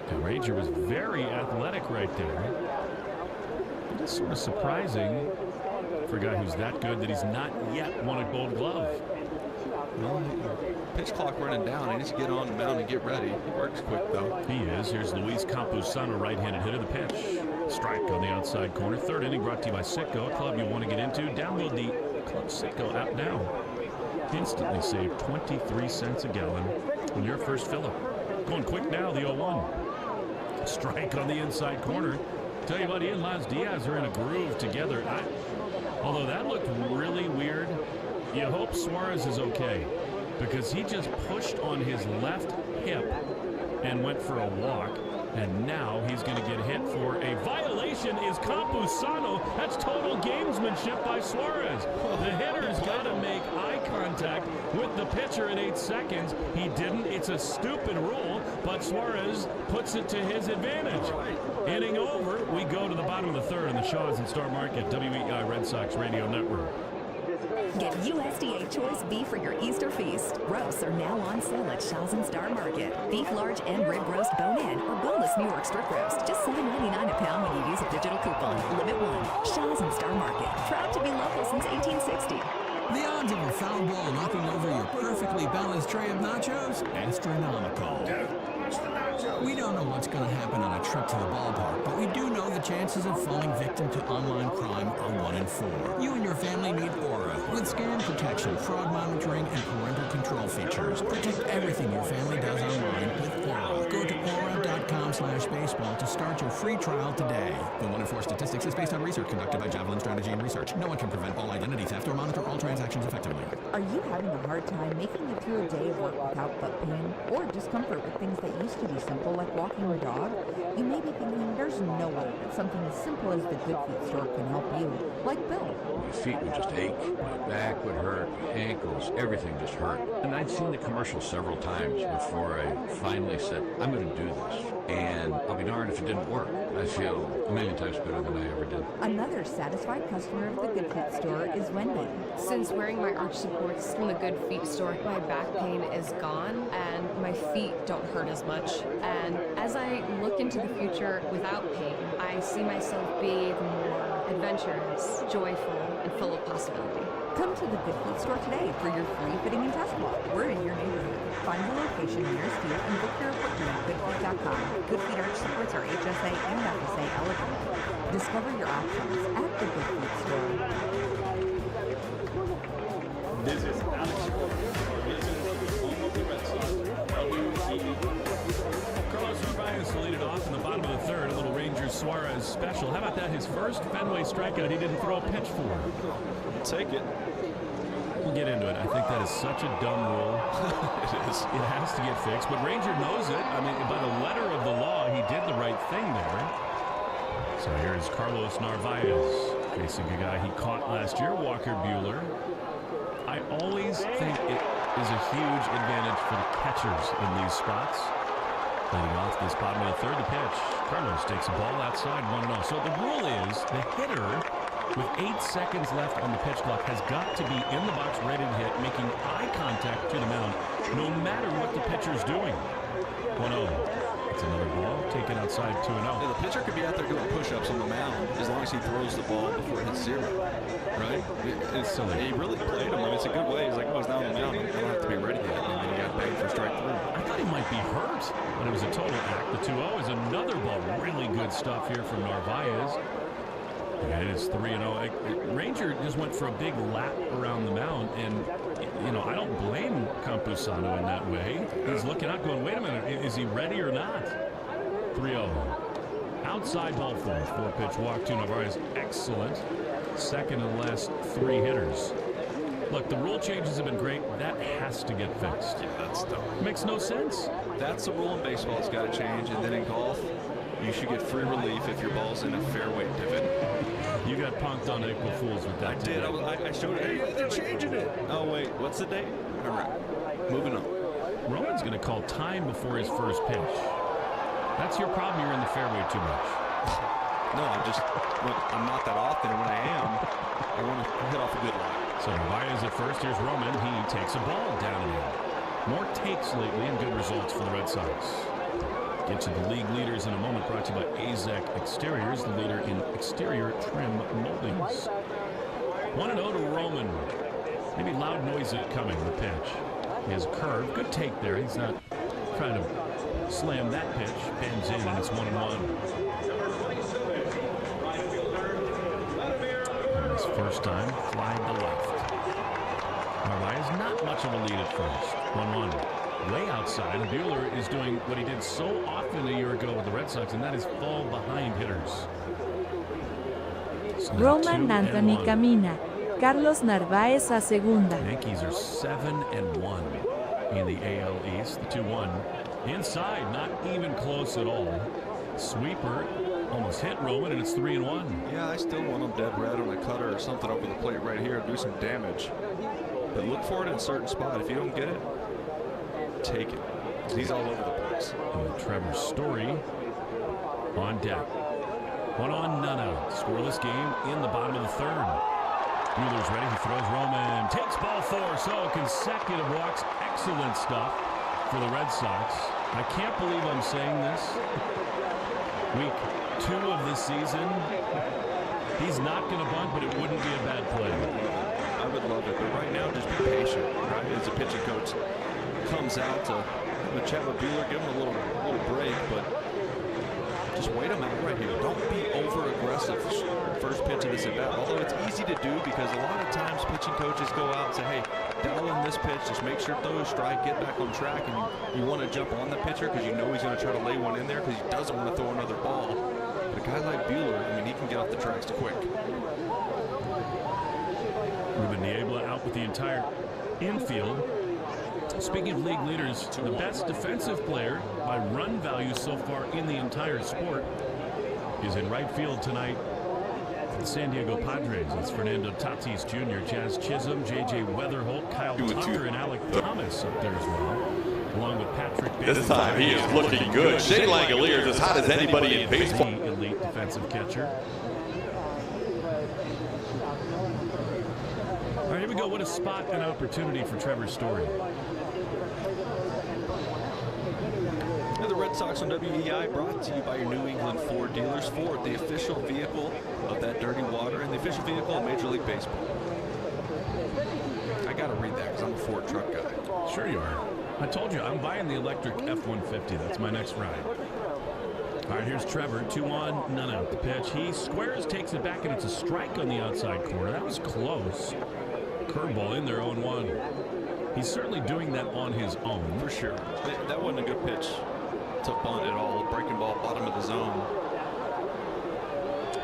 The Ranger was very athletic right there. It is sort of surprising for a guy who's that good that he's not yet won a gold glove. Well, pitch clock running down. He needs to get on the mound and get ready. He works quick, though. He is. Here's Luis Campusano, right-handed hitter. The pitch. Strike on the outside corner. Third inning brought to you by Sitko, a club you want to get into. Download the Club Sitko app now. Instantly save 23 cents a gallon on your first fill-up. Going quick now, the 0-1. Strike on the inside corner. Tell you what, he and Laz Diaz are in a groove together. Although that looked really weird, you hope Suarez is okay, because he just pushed on his left hip and went for a walk, and now he's going to get hit for a violation. Is Campusano. That's total gamesmanship by Suarez. The hitter's got to make eye contact with the pitcher at 8 seconds. He didn't. It's a stupid rule, but Suarez puts it to his advantage. Inning over. We go to the bottom of the third in the Shaws and Star Market WEI Red Sox Radio Network. Get USDA choice beef for your Easter feast. Roasts are now on sale at Shaw's and Star Market. Beef large and rib roast bone-in or boneless New York strip roast. Just $7.99 a pound when you use a digital coupon. Limit 1. Shaw's and Star Market. Proud to be local since 1860. The odds of a foul ball knocking over your perfectly balanced tray of nachos? Astronomical. We don't know what's going to happen on a trip to the ballpark, but we do know the chances of falling victim to online crime are 1 in 4. You and your family need Aura with scam protection, fraud monitoring, and parental control features. Protect everything your family does online with Aura. Go to aura.com/baseball to start your free trial today. The 1 in 4 statistics is based on research conducted by Javelin Strategy and Research. No one can prevent all identity theft or monitor all transactions effectively. Are you having a hard time making it through a day of work without foot pain or discomfort with things that used to be simple, like walking your dog? You may be thinking there's no way that something as simple as the Good Feet store can help you, like Bill. My feet would just ache, my back would hurt, my ankles, everything just hurt. And I'd seen the commercial several times before I finally said, I'm going to do this. And I'll be darned if it didn't work. I feel a million times better than I ever did. Another satisfied customer of the Good Feet store is Wendy. Since wearing my arch supports from the Good Feet store, my back pain is gone and my feet don't hurt as much. And as I look into the future without pain, I see myself being more adventurous, joyful, and full of possibility. Come to the Good Feet store today for your free fitting and test walk. We're in your neighborhood. Find the location nearest you and book your appointment at goodfeet.com. Good Feet arch supports are HSA and FSA eligible. Discover your options at the Good Feet store. This is Alex Carlos Narvaez to lead it off in the bottom of the third. A little Rangers Suarez special. How about that? His first Fenway strikeout he didn't throw a pitch for. Take it. We'll get into it. I think that is such a dumb rule. It is. It has to get fixed, but Ranger knows it. I mean, by the letter of the law, he did the right thing there. So here's Carlos Narvaez facing a guy he caught last year, Walker Buehler. I always think it is a huge advantage for the catchers in these spots. Leading off this bottom of the third, the pitch. Carlos takes a ball outside, 1-0. So the rule is the hitter, with 8 seconds left on the pitch clock, has got to be in the box ready to hit, making eye contact to the mound, no matter what the pitcher's doing. 1-0. It's another ball taken outside, 2-0. Yeah, the pitcher could be out there doing push-ups on the mound as long as he throws the ball before it hits zero, right? It's silly. He really played him. I mean, it's a good way. He's like, oh, he's not on the mound. I don't have to be ready yet. And then he got banged for strike 3. I thought he might be hurt, but it was a total act. The 2-0 is another ball. Really good stuff here from Narvaez. And it's 3-0. Ranger just went for a big lap around the mound, and, you know, I don't blame Campusano in that way. He's looking out going, wait a minute, is he ready or not? 3-0. Outside ball four. 4-pitch walk to Narvaez. Excellent. Second and last 3 hitters. Look, the rule changes have been great. That has to get fixed. Yeah, that's dumb. Makes no sense. That's the rule in baseball. It's got to change. And then in golf, you should get free relief if your ball's in a fairway divot. You got punked on April Fool's with that. I did. I showed it. Hey, they're changing it. Oh, wait. What's the date? All right. Moving on. Roman's going to call time before his first pitch. That's your problem. You're in the fairway too much. No, I'm not that often. And when I am, I want to hit off a good line. So Narvaez at first. Here's Roman. He takes a ball down and in. More takes lately and good results for the Red Sox. Get to the league leaders in a moment, brought to you by AZEC Exteriors, the leader in exterior trim moldings. 1-0 to Roman. Maybe loud noise coming, the pitch. He has a curve. Good take there. He's not trying to slam that pitch. Bends in, and it's 1-1. And his first time, flying to left. Narvaez, not much of a lead at first. 1-1. Way outside, and Buehler is doing what he did so often a year ago with the Red Sox, and that is fall behind hitters. Roman Anthony camina. Carlos Narvaez a segunda. Yankees are 7-1 in the AL East. The 2-1 inside, not even close at all. Sweeper almost hit Roman, and it's 3-1. Yeah, I still want him dead red on a cutter or something over the plate right here and do some damage. But look for it in a certain spot. If you don't get it, take it. He's all over the place. And Trevor Story on deck. 1 on, none out. Scoreless game in the bottom of the third. Buehler's ready. He throws. Roman takes ball 4. So consecutive walks. Excellent stuff for the Red Sox. I can't believe I'm saying this. Week 2 of the season. He's not going to bunt, but it wouldn't be a bad play. I would love it, but right now, just be patient. Right, as a pitching coach comes out to chat with Buehler, give him a little break, but just wait him out right here. Don't be over-aggressive first pitch of this at bat. Although it's easy to do because a lot of times pitching coaches go out and say, hey, dial in this pitch, just make sure throw a strike, get back on track, and you want to jump on the pitcher because you know he's going to try to lay one in there because he doesn't want to throw another ball. But a guy like Buehler, I mean, he can get off the tracks quick. Ruben Niebla out with the entire infield. Speaking of league leaders, the best defensive player by run value so far in the entire sport is in right field tonight for the San Diego Padres. It's Fernando Tatis Jr., Jazz Chisholm, J.J. Weatherholt, Kyle Tucker, and Alec Thomas up there as well, along with Patrick Bailey. This time he is looking good. Shea Langolier is as hot as anybody in baseball. Elite defensive catcher. All right, here we go. What a spot and opportunity for Trevor Story. The Red Sox on WEI brought to you by your New England Ford dealers. Ford, the official vehicle of that dirty water and the official vehicle of Major League Baseball. I got to read that because I'm a Ford truck guy. Sure you are. I told you, I'm buying the electric F-150. That's my next ride. All right, here's Trevor. 2-1, none out. The pitch. He squares, takes it back, and it's a strike on the outside corner. That was close. Curveball in there, 0-1. He's certainly doing that on his own. For sure. That wasn't a good pitch to bunt at all. Breaking ball, bottom of the zone.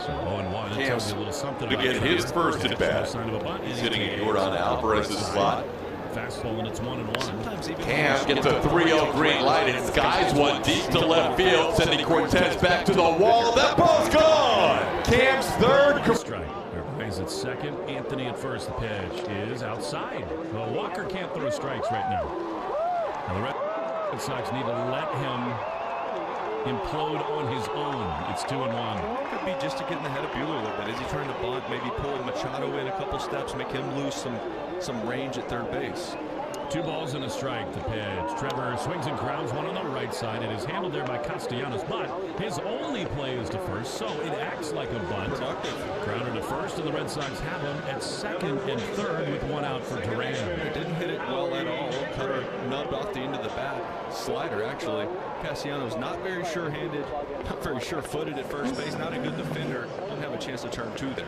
So 0-1. That tells you a little something about begin his first at bat. Sitting in Jordan Alvarez's slot. Fastball, and it's 1-1. Cam gets a 3-0 green light and skies one deep to left field, sending Cortez back to the wall. That ball's gone. Cam's third. Strike. Everybody's at second. Anthony at first. The pitch is outside. Well, Walker can't throw strikes right now. Now the Red Sox need to let him implode on his own. It's 2-1. Could be just to get in the head of Buehler a little bit. Is he trying to bunt? Maybe pull Machado in a couple steps, make him lose some range at third base. 2 balls and a strike. The pitch. Trevor swings and grounds one on the right side. It is handled there by Castellanos, but his only play is to first, so it acts like a bunt. Grounder to first, and the Red Sox have him at second and third with 1 out for Duran. Didn't hit it well at all. Cutter nubbed off the end of the bat. Slider, actually. Castellanos not very sure-handed, not very sure-footed at first base. Not a good defender. Didn't have a chance to turn 2 there.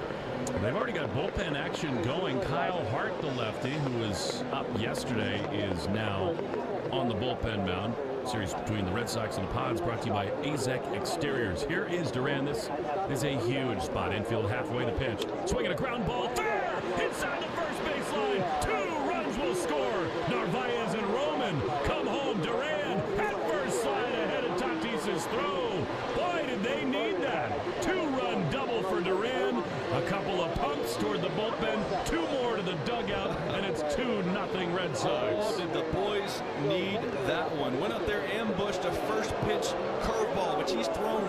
They've already got bullpen action going. Kyle Hart, the lefty, who was up yesterday, is now on the bullpen mound. Series between the Red Sox and the Pods brought to you by AZEC Exteriors. Here is Duran. This is a huge spot. Infield halfway the pitch. Swinging a ground ball. Fair! Inside the first baseline. 2 runs will score. Narvaez and Roman come home. Duran at first slide ahead of Tatis's throw. Boy, did they need that. 2-run double for Duran. A couple of pumps toward the bullpen, 2 more to the dugout, and it's 2-0 Red Sox. Oh, did the boys need that one? Went up there, ambushed a first pitch curveball, which he's thrown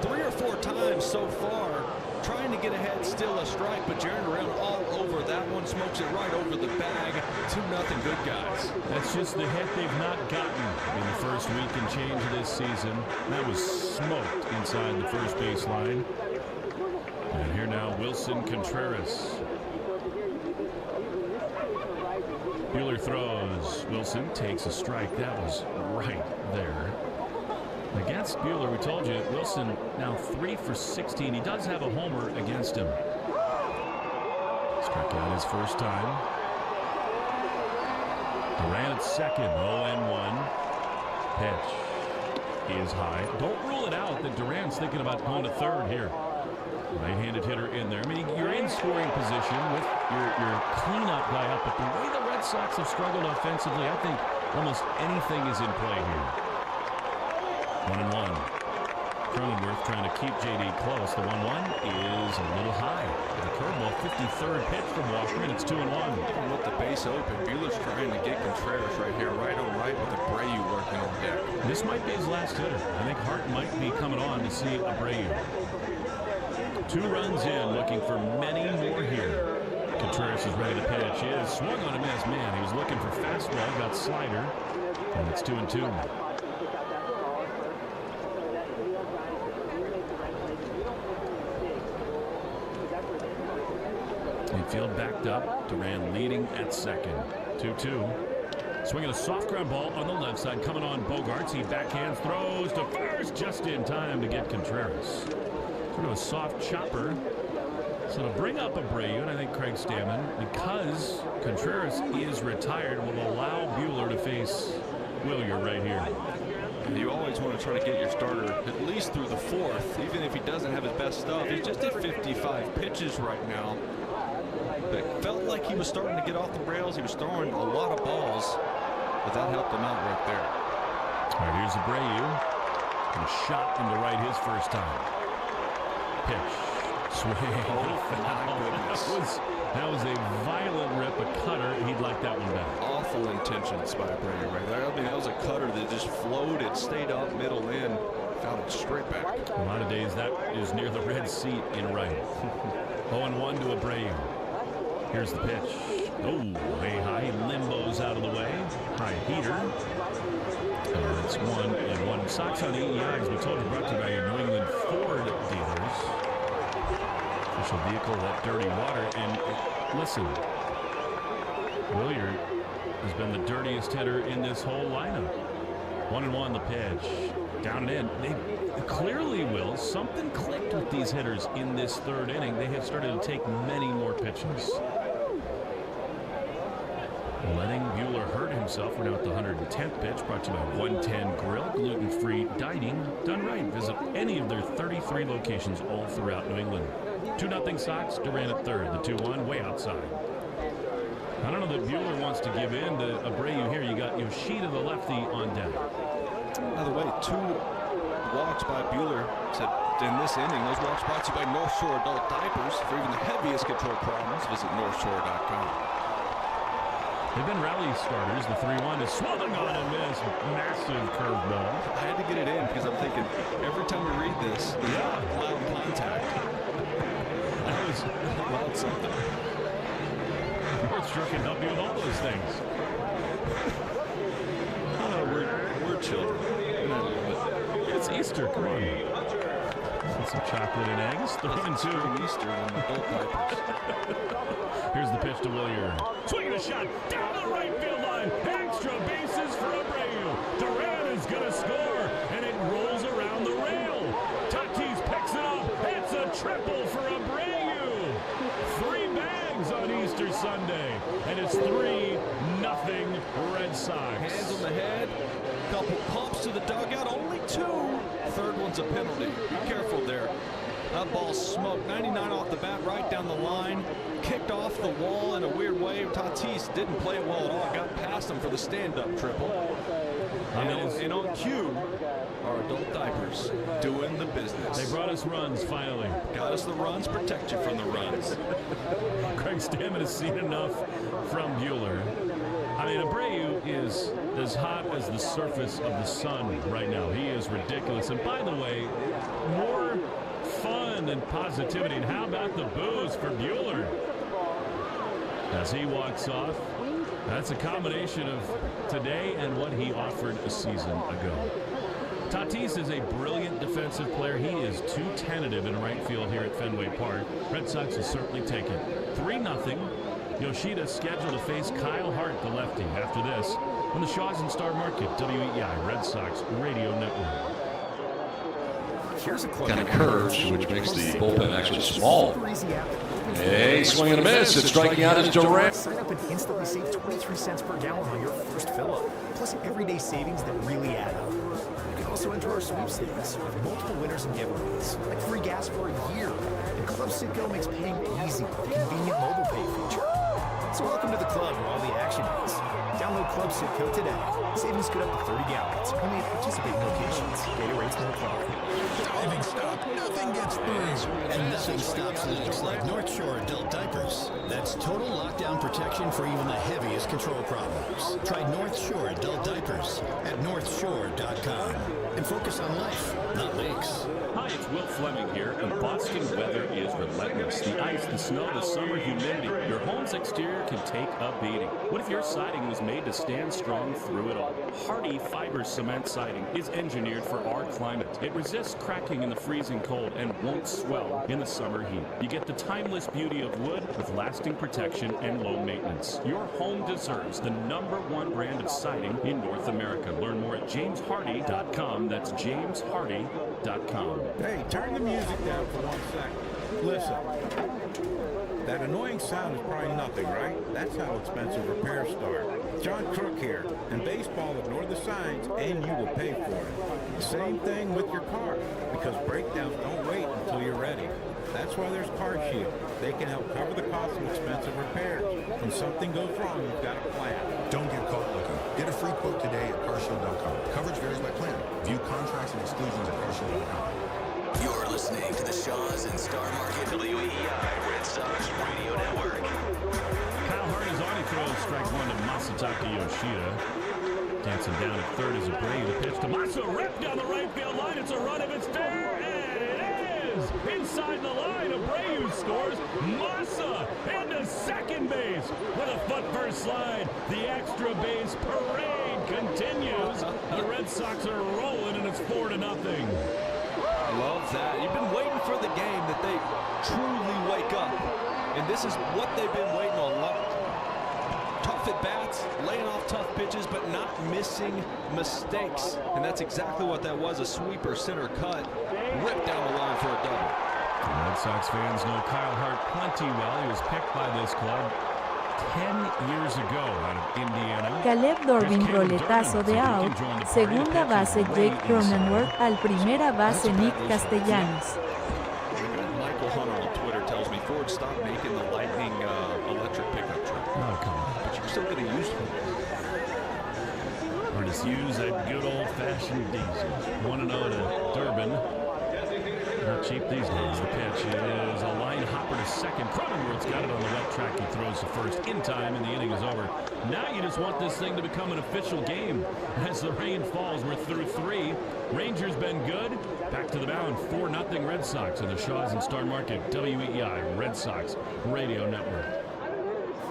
3 or 4 times so far, trying to get ahead, still a strike, but Jarren Duran all over that one, smokes it right over the bag. 2-0, good guys. That's just the hit they've not gotten in the first week and change of this season. That was smoked inside the first baseline. And here now, Wilson Contreras. Buehler throws. Wilson takes a strike. That was right there. Against Buehler, we told you, Wilson now 3 for 16. He does have a homer against him. Struck out his first time. Duran at second, 0-1. Pitch is high. Don't rule it out that Duran's thinking about going to third here. Right-handed hitter in there. I mean, you're in scoring position with your cleanup guy up, but the way the Red Sox have struggled offensively, I think almost anything is in play here. 1-1. Cronenworth trying to keep JD close. The 1-1 is a little high. The curveball, 53rd pitch from Walker, and it's 2-1. Even with the base open, Buehler's trying to get Contreras right here, right on right with Abreu working on deck. This might be his last hitter. I think Hart might be coming on to see Abreu. 2 runs in, looking for many more here. Contreras is ready to pitch. He is swung on a miss. Man, he was looking for fastball, got slider, and it's 2-2. Infield backed up. Duran leading at second. 2-2. Swinging a soft ground ball on the left side. Coming on Bogaerts. He backhands, throws to first just in time to get Contreras. Sort of a soft chopper. So to bring up Abreu, and I think Craig Stammen, because Contreras is retired, will allow Buehler to face Willier right here. You always want to try to get your starter at least through the fourth, even if he doesn't have his best stuff. He's just at 55 pitches right now. But it felt like he was starting to get off the rails. He was throwing a lot of balls, but that helped him out right there. All right, here's Abreu. And a shot into right his first time. Pitch. Swing. Oh, my goodness. That was a violent rip, a cutter. He'd like that one back. Awful intentions by Abreu right there. I mean, that was a cutter that just floated, stayed up, middle in, found it straight back. A lot of days that is near the red seat in right. 0-1 to Abreu. Here's the pitch. Oh, way high. Limbos out of the way. High heater. It's 1-1. Sox on EEI, as we told you, brought to you by your New England Ford dealers. Official vehicle, that dirty water. And listen, Willier has been the dirtiest hitter in this whole lineup. 1-1 the pitch. Down and in. They clearly will. Something clicked with these hitters in this third inning. They have started to take many more pitches. Letting Buehler hurt himself. We're now at the 110th pitch. Brought to you by 110 Grill. Gluten-free dining done right. Visit any of their 33 locations all throughout New England. 2-0 Sox. Duran at third. The 2-1 way outside. I don't know that Buehler wants to give in to Abreu here. You got Yoshida, the lefty, on deck. By the way, 2 walks by Buehler in this inning. Those walks brought to you by North Shore Adult Diapers. For even the heaviest control problems, visit NorthShore.com. They've been rally starters. The 3-1 is swung on and missed. Massive curveball. I had to get it in because I'm thinking every time we read this, there's loud contact. That was loud something. Sure can help you with all those things. We're children. It's Easter. Come on. Get some chocolate and eggs. 3-2. Easter and adult diapers. Here's the pitch to Willier. Swinging a shot down the right field line. Extra bases for Abreu. Duran is going to score, and it rolls around the rail. Tatis picks it up. It's a triple for Abreu. 3 bags on Easter Sunday, and it's 3-0 Red Sox. Hands on the head. Couple pumps to the dugout. Only 2. Third one's a penalty. Be careful there. That ball smoked 99 off the bat, right down the line. Kicked off the wall in a weird way. Tatis didn't play it well at all. Got past him for the stand-up triple. And on cue, our adult diapers doing the business. They brought us runs, finally. Got us the runs, protect you from the runs. Craig Stammen has seen enough from Buehler. I mean, Abreu is as hot as the surface of the sun right now. He is ridiculous. And by the way, more fun and positivity. And how about the boos for Buehler? As he walks off, that's a combination of today and what he offered a season ago. Tatis is a brilliant defensive player. He is too tentative in right field here at Fenway Park. Red Sox will certainly take it. 3-0. Yoshida scheduled to face Kyle Hart, the lefty, after this on the Shaws and Star Market, WEI Red Sox Radio Network. Kind of curves, which makes the bullpen actually small. Hey, swing and a miss. It's striking out as Duran. Sign up and instantly save 23 cents per gallon on your first fill-up. Plus everyday savings that really add up. You can also enter our sweepstakes with multiple winners and giveaways, like free gas for a year. And Club Citgo makes paying easy with a convenient mobile pay feature. So welcome to the club where all the action is. Download Club Citgo code today. Savings good up to 30 gallons. Only at participating locations. Data rates may apply. Diving stop, nothing gets through. And nothing stops leaks like North Shore adult diapers. That's total lockdown protection for even the heaviest control problems. Try North Shore adult diapers at northshore.com. And focus on life, not leaks. Hi, it's Will Fleming here, and Boston weather is relentless. The ice, the snow, the summer humidity. Your home's exterior can take a beating. What if your siding was made to stand strong through it all? Hardy fiber cement siding is engineered for our climate. It resists cracking in the freezing cold and won't swell in the summer heat. You get the timeless beauty of wood with lasting protection and low maintenance. Your home deserves the #1 brand of siding in North America. Learn more at jameshardy.com. That's jameshardy.com. Hey, turn the music down for 1 second. Listen. That annoying sound is probably nothing, right? That's how expensive repairs start. John Crook here. In baseball, ignore the signs and you will pay for it. Same thing with your car, because breakdowns don't wait until you're ready. That's why there's Car Shield. They can help cover the cost of expensive repairs. When something goes wrong, you've got a plan. Don't get caught looking. Get a free quote today at carshield.com. Coverage varies by plan. View contracts and exclusions at carshield.com. You're listening to the Shaws and Star Market WEEI Red Sox Radio Network. Kyle Hardy's on. He throws strike one to Masataka Yoshida. Dancing down at third is Abreu. The pitch to Masa. Ripped down the right field line. It's a run if it's fair. And it is. Inside the line, Abreu scores. Masa into second base with a foot first slide. The extra base parade continues. The Red Sox are rolling, and it's 4-0. Love that. You've been waiting for the game that they truly wake up. And this is what they've been waiting on. Tough at bats, laying off tough pitches, but not missing mistakes. And that's exactly what that was. A sweeper center cut, ripped down the line for a double. Red Sox fans know Kyle Hart plenty well. He was picked by this club 10 years ago out of Indiana. Caleb Dorbin roletazo de out, segunda base Jake Cronenworth, al primera base Nick Castellanos. Michael Hunter on Twitter tells me Ford stopped making the Lightning electric pickup truck. Oh, come on. But you're still going to use them. Or just use that good old-fashioned diesel. 1-0 to Durbin. Not cheap these days. The pitch is a line hopper to second. Cronenworth's got it on the wet track. He throws to first in time, and the inning is over. Now you just want this thing to become an official game. As the rain falls, we're through 3. Rangers been good. Back to the mound, 4-0 Red Sox in the Shaws and Star Market WEEI Red Sox Radio Network.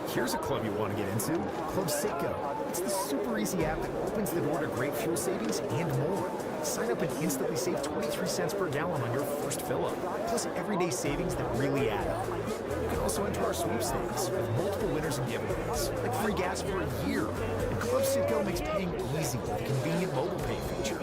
Here's a club you want to get into, Club Citgo. It's the super easy app that opens the door to great fuel savings and more. Sign up and instantly save 23 cents per gallon on your first fill-up, plus everyday savings that really add up. You can also enter our sweepstakes with multiple winners and giveaways, like free gas for a year. And Club Citgo makes paying easy with a convenient mobile pay feature.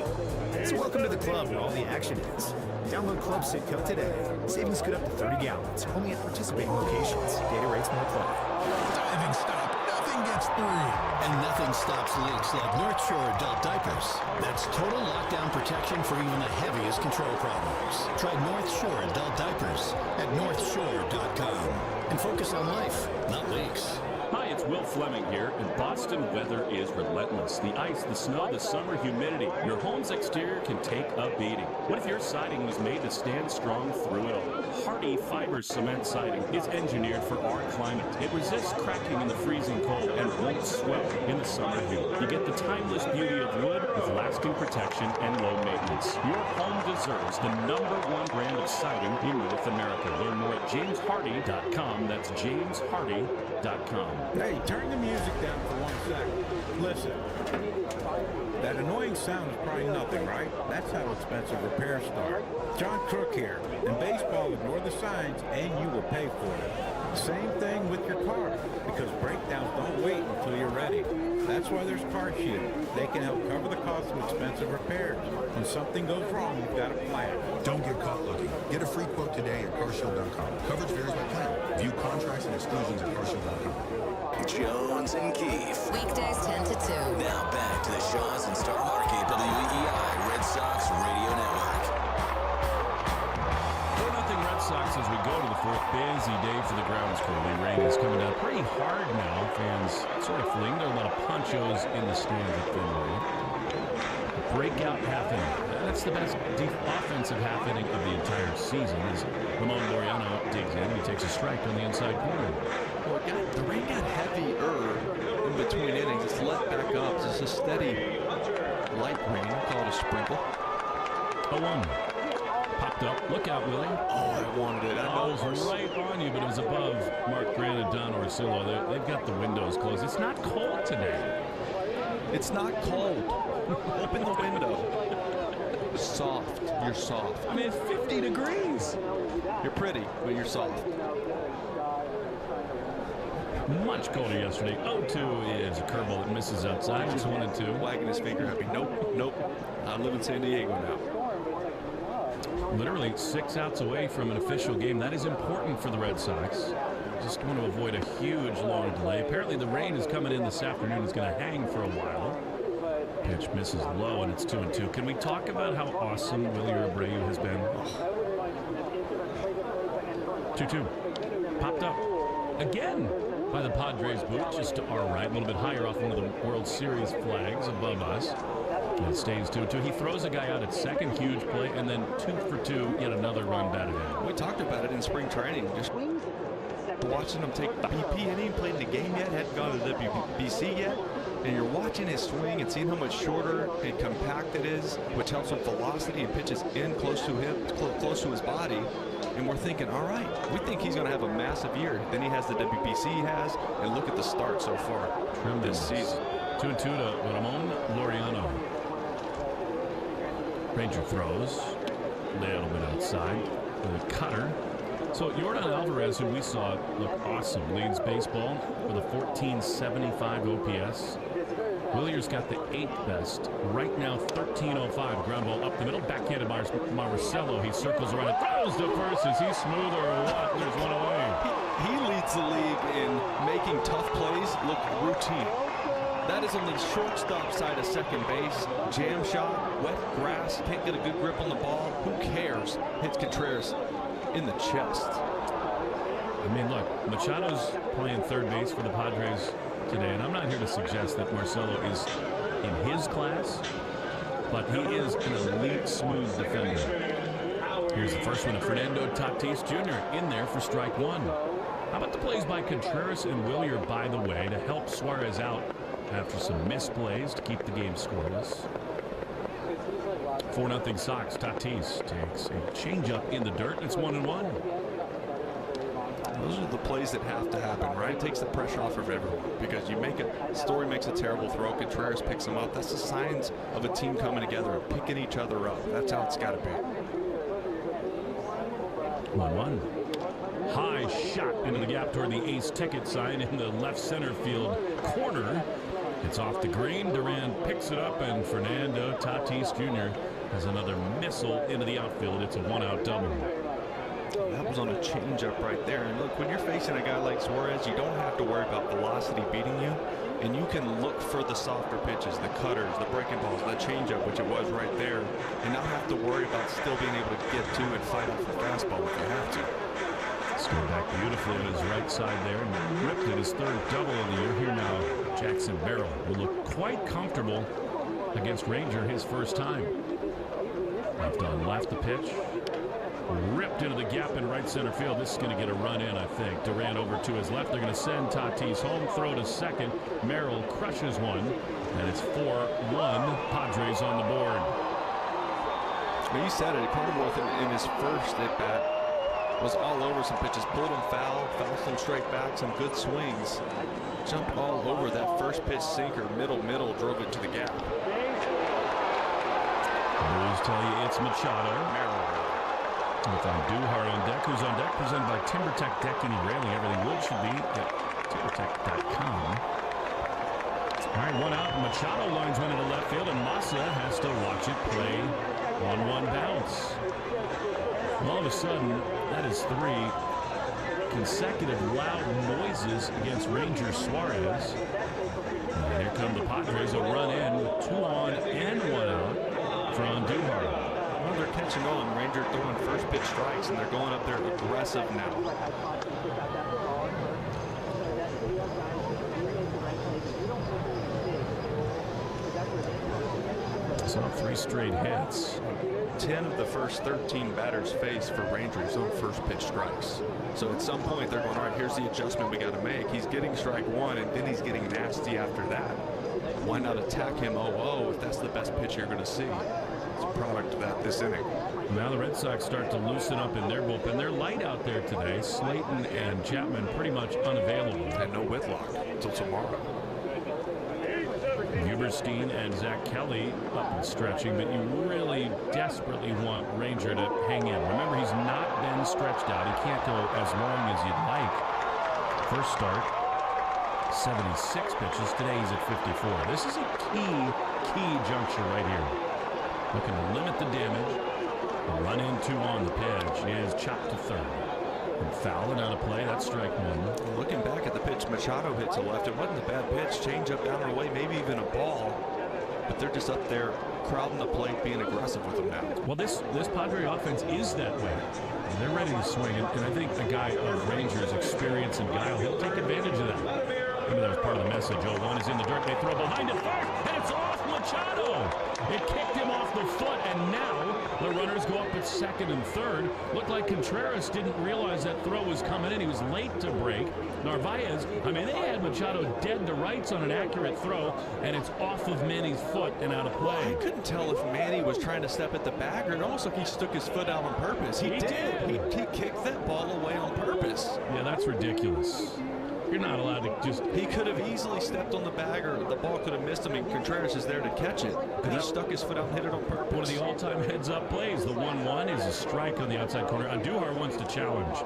So welcome to the club where all the action is. Download Club Citgo today. Savings good up to 30 gallons, only at participating locations. Data rates may apply. Diving stop, nothing gets through. And nothing stops leaks like North Shore adult diapers. That's total lockdown protection for even the heaviest control problems. Try North Shore adult diapers at northshore.com. And focus on life, not leaks. Hi, it's Will Fleming here, and Boston weather is relentless. The ice, the snow, the summer humidity. Your home's exterior can take a beating. What if your siding was made to stand strong through it all? Hardy fiber cement siding is engineered for our climate. It resists cracking in the freezing cold and won't swell in the summer heat. You get the timeless beauty of wood with lasting protection and low maintenance. Your home deserves the #1 brand of siding in North America. Learn more at jameshardy.com. That's jameshardy.com. Hey, turn the music down for 1 second. Listen. That annoying sound is probably nothing, right? That's how expensive repairs start. John Crook here. In baseball, ignore the signs and you will pay for it. Same thing with your car, because breakdowns don't wait until you're ready. That's why there's Car Shield. They can help cover the cost of expensive repairs. When something goes wrong, you've got a plan. Don't get caught looking. Get a free quote today at carshield.com. Coverage varies by plan. View contracts and exclusions at carshield.com. Jones and Keefe. Weekdays 10 to 2. Now back to the Shaws and Star Market WEEI Red Sox Radio Network. 4-0 Red Sox as we go to the fourth. Busy day for the grounds crew. The rain is coming down pretty hard now. Fans trifling. There are a lot of ponchos in the stands at Fenway. Breakout half inning. That's the best offensive half inning of the entire season as Ramon Laureano digs in. He takes a strike on the inside corner. Well, the rain got heavier in between innings. It's let back up. It's just a steady light rain. We'll call it a sprinkle. 0-1. Popped up. Look out, Willie. Oh, I wanted it. I know it was right on you, but it was above Mark Grant and Don Orsillo. They've got the windows closed. It's not cold today. It's not cold. Open the window. Soft. You're soft. I mean, it's 50 degrees. You're pretty, but you're soft. Much colder yesterday. 0-2 is a curveball that misses outside. It's 1-2. Wagging his finger at me. Nope. I live in San Diego now. Literally 6 outs away from an official game. That is important for the Red Sox. Just want to avoid a huge long delay. Apparently the rain is coming in this afternoon. It's going to hang for a while. Pitch misses low, and it's 2-2. Can we talk about how awesome Willie Abreu has been? 2-2. Popped up again by the Padres boot, just to our right, a little bit higher off one of the World Series flags above us. And it stays 2-2. He throws a guy out at second, huge play, and then 2 for 2, yet another run batted in. We talked about it in spring training. Just watching him take BP. He hadn't even played in the game yet, hadn't gone to the WBC yet. And you're watching his swing and seeing how much shorter and compact it is, which helps with velocity and pitches in close to him, close to his body. And we're thinking, all right, we think he's going to have a massive year. Then he has the WBC he has, and look at the start so far this season. 2-2 to Ramon Laureano. Ranger throws a little bit outside with a cutter. So Yordan Alvarez, who we saw look awesome, leads baseball with a 1475 OPS. Willier's got the 8th best. Right now, 1305. Ground ball up the middle. Backhanded by Marcelo. He circles around and throws to first. Is he smooth or what? There's one away. He leads the league in making tough plays look routine. That is on the shortstop side of second base. Jam shot, wet grass, can't get a good grip on the ball. Who cares? Hits Contreras in the chest. I mean, look, Machado's playing third base for the Padres today, and I'm not here to suggest that Marcelo is in his class, but he is an elite smooth defender. Here's the first one of Fernando Tatis Jr. in there for strike one. How about the plays by Contreras and Willier, by the way, to help Suarez out after some missed plays to keep the game scoreless. 4-0 Sox. Tatis takes a changeup in the dirt. It's 1-1. Those are the plays that have to happen, right? It takes the pressure off of everyone because you make it. Story makes a terrible throw. Contreras picks him up. That's the signs of a team coming together, of picking each other up. That's how it's got to be. 1-1. High shot into the gap toward the ace ticket sign in the left center field corner. It's off the green. Duran picks it up, and Fernando Tatis Jr. has another missile into the outfield. It's a one-out double. That was on a changeup right there. And look, when you're facing a guy like Suarez, you don't have to worry about velocity beating you. And you can look for the softer pitches, the cutters, the breaking balls, the changeup, which it was right there, and not have to worry about still being able to get to and fight off the fastball if you have to. Going back beautifully on his right side there and ripped it his third double of the year. Here now, Jackson Barrel will look quite comfortable against Ranger his first time. Left on left, the pitch. Ripped into the gap in right center field. This is going to get a run in, I think. Duran over to his left. They're going to send Tatis home. Throw to second. Merrill crushes one. And it's 4-1. Padres on the board. Well, you said it. Cronenworth in his first at-bat was all over some pitches, pulled him foul some straight back, some good swings. Jumped all over that first pitch sinker, middle, drove it to the gap. Blues tell you it's Machado. With Andujar on deck. Who's on deck? Presented by TimberTech Decking and Railing. Everything wood should be at timbertech.com. All right, one out. Machado lines one into left field, and Massa has to watch it play on one bounce. All of a sudden, that is 3 consecutive loud noises against Ranger Suarez. And here come the Padres, a run in with 2 on and 1 out for Andujar. Well, they're catching on. Ranger throwing first pitch strikes, and they're going up there aggressive now. So 3 straight hits. 10 of the first 13 batters faced for Rangers on first pitch strikes. So at some point they're going, all right, here's the adjustment we got to make. He's getting strike 1 and then he's getting nasty after that. Why not attack him 0-0 if that's the best pitch you're going to see? It's a product of that this inning. Now the Red Sox start to loosen up in their bullpen. They're light out there today. Slayton and Chapman pretty much unavailable. And no Whitlock until tomorrow. Huberstein and Zach Kelly up and stretching, but you really desperately want Ranger to hang in. Remember, he's not been stretched out. He can't go as long as you'd like. First start, 76 pitches. Today he's at 54. This is a key juncture right here. Looking to limit the damage. A run in 2 on the pitch is chopped to third. And foul and out of play. That's strike 1. Looking back at the pitch Machado hit to left, it wasn't a bad pitch. Change up down and away, maybe even a ball. But they're just up there crowding the plate, being aggressive with them now. Well, this Padre offense is that way. And they're ready to swing. And I think a guy of Rangers' experience and guile, he'll take advantage of that. Maybe that was part of the message. 0-1 is in the dirt. They throw behind it first, and it's off Machado. It kicked him off the foot, and now the runners go up at second and third. Looked like Contreras didn't realize that throw was coming in. He was late to break. Narvaez, I mean, they had Machado dead to rights on an accurate throw, and it's off of Manny's foot and out of play. I couldn't tell if Manny was trying to step at the bagger. It almost like he stuck his foot out on purpose. He did. He kicked that ball away on purpose. Yeah, that's ridiculous. You're not allowed to just... He could have easily stepped on the bagger. The ball could have missed him, and Contreras is there to catch it. But he stuck his foot out and hit it on purpose. One of the all-time heads-up plays. The 1-1 is a strike on the outside corner. Andujar wants to challenge.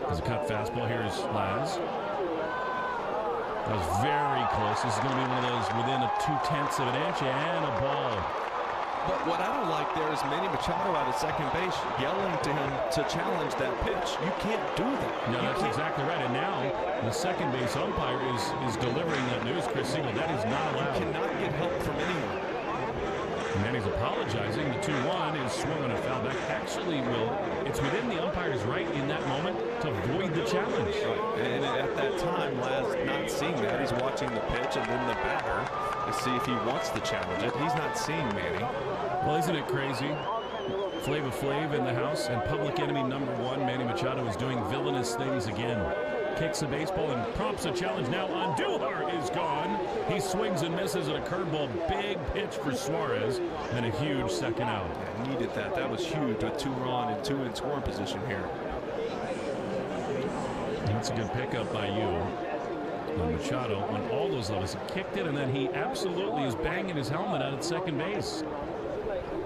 There's a cut fastball. Here's Laz. That was very close. This is going to be one of those within a 0.2 of an inch and a ball. But what I don't like there is Manny Machado out at second base yelling to him to challenge that pitch. You can't do that. No, that's exactly right. And now the second base umpire is delivering that news, Chris Siegel. That is not allowed. You cannot get help from anyone. And then he's apologizing. The 2-1 is swung on a foul back. Actually, it's within the umpire's right in that moment to void the challenge. Right. And at that time, Laz not seeing that. He's watching the pitch and then the batter to see if he wants to challenge it. He's not seeing Manny. Well, isn't it crazy? Flava Flav in the house, and public enemy #1, Manny Machado, is doing villainous things again. Kicks the baseball and prompts a challenge. Now Andujar is gone. He swings and misses at a curveball. Big pitch for Suarez, and a huge second out. Yeah, needed that. That was huge with 2 on and 2 in scoring position here. That's a good pickup by you. And Machado on all those levels. He kicked it, and then he absolutely is banging his helmet out at second base.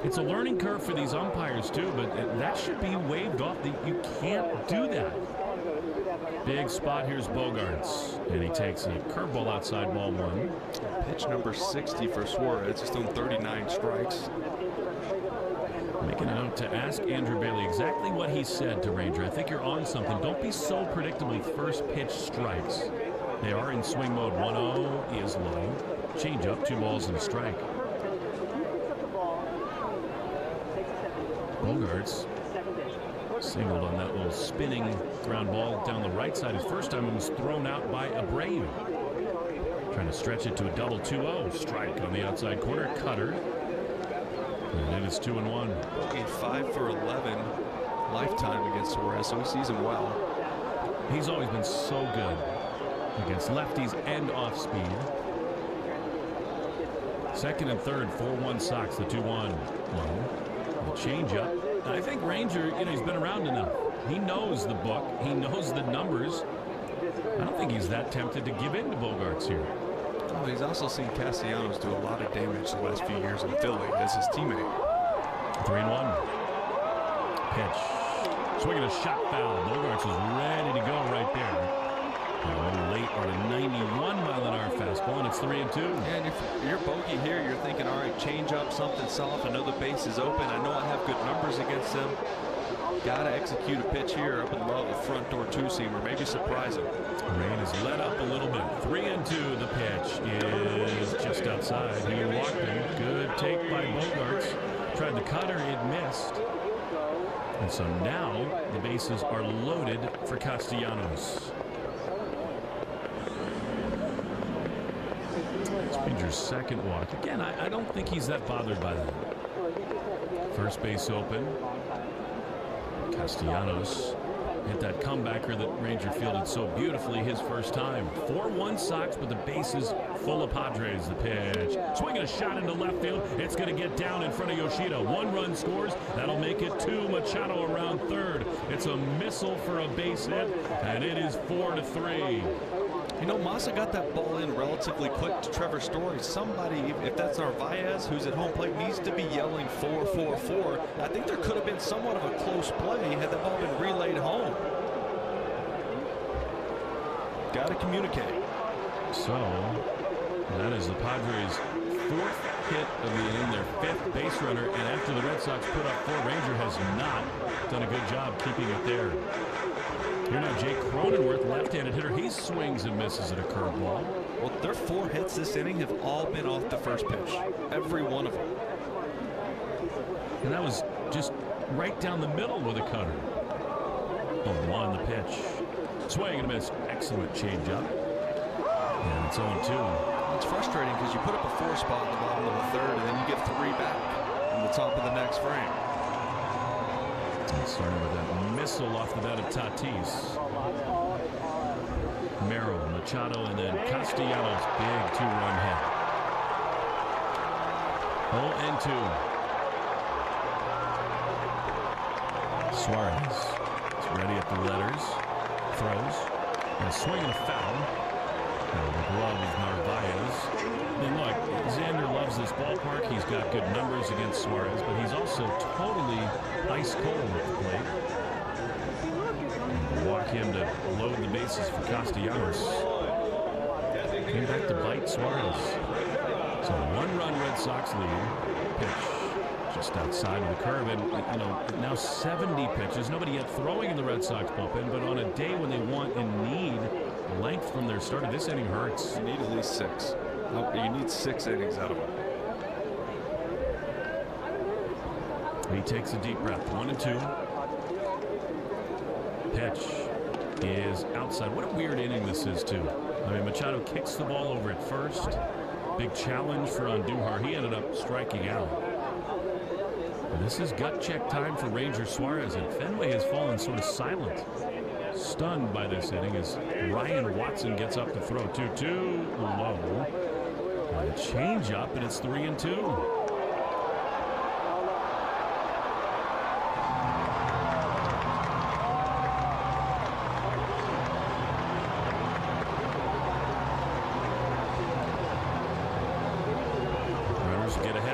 It's a learning curve for these umpires, too, but that should be waved off. You can't do that. Big spot. Here's Bogarts, and he takes a curveball outside, ball 1. Pitch number 60 for Suarez. He's thrown 39 strikes. Making a note to ask Andrew Bailey exactly what he said to Ranger. I think you're on something. Don't be so predictable with first pitch strikes. They are in swing mode. 1-0 is low. Change up, 2 balls and a strike. Bogarts singled on that little spinning ground ball down the right side. His first time it was thrown out by Abreu. Trying to stretch it to a double 2-0. Strike on the outside corner. Cutter. And it is 2-1. Bogey 5 for 11 lifetime against Suarez, so he sees him well. He's always been so good against lefties and off speed. Second and third, 4-1 Sox. The 2-1. The changeup. I think Ranger, he's been around enough. He knows the book. He knows the numbers. I don't think he's that tempted to give in to Bogarts here. Well, he's also seen Castellanos do a lot of damage the last few years in Philly as his teammate. 3-1. Pitch. Swinging a shot foul. Bogarts was ready to go right there. A little late on a 91-mile-an-hour fastball, and it's 3-2. And if you're bogey here, you're thinking, all right, change up something soft. I know the base is open. I know I have good numbers against them. Got to execute a pitch here. I would love a front door 2-seamer, maybe surprise him. Rain is let up a little bit. 3-2. The pitch is just outside. He walked him. Good take by Bogarts. Tried the cutter. It missed. And so now the bases are loaded for Castellanos. It's Ranger's second walk. Again, I don't think he's that bothered by that. First base open. Castellanos hit that comebacker that Ranger fielded so beautifully his first time. 4-1 Sox, but the bases full of Padres. The pitch. Swinging a shot into left field. It's going to get down in front of Yoshida. 1 run scores. That'll make it 2. Machado around third. It's a missile for a base hit, and it is 4-3. You know, Massa got that ball in relatively quick to Trevor Story. Somebody, if that's Narvaez, who's at home plate, needs to be yelling 4-4-4. I think there could have been somewhat of a close play had the ball been relayed home. Got to communicate. So, that is the Padres' 4th hit of the inning, their 5th base runner, and after the Red Sox put up 4, Ranger has not done a good job keeping it there. Here now, Jake Cronenworth, left-handed hitter. He swings and misses at a curveball. Well, their 4 hits this inning have all been off the first pitch. Every one of them. And that was just right down the middle with a cutter. 0-1 the pitch. Swing and a miss. Excellent changeup. And it's 0-2. It's frustrating because you put up a 4 spot in the bottom of the 3rd, and then you get 3 back in the top of the next frame. And starting with that missile off the bat of Tatis. Merrill, Machado, and then Castellanos. Big 2-run hit. 0-2. Suarez is ready at the letters. Throws. And a swing and a foul. And the glove of Narvaez. And look, Xander loves this ballpark. He's got good numbers against Suarez, but he's also totally ice cold at the plate. And walk him to load the bases for Castellanos. Came back to bite Suarez. So 1-run Red Sox lead. Pitch just outside of the curve, and you know, now 70 pitches. Nobody yet throwing in the Red Sox bullpen, but on a day when they want and need length from their start, this inning hurts. You need at least 6. No, you need 6 innings out of it. He takes a deep breath. 1-2. Pitch is outside. What a weird inning this is, too. I mean, Machado kicks the ball over at first. Big challenge for Andujar. He ended up striking out. And this is gut check time for Ranger Suarez, and Fenway has fallen sort of silent. Stunned by this inning as Ryan Watson gets up to throw 2-2 low. And a change up, and it's 3-2.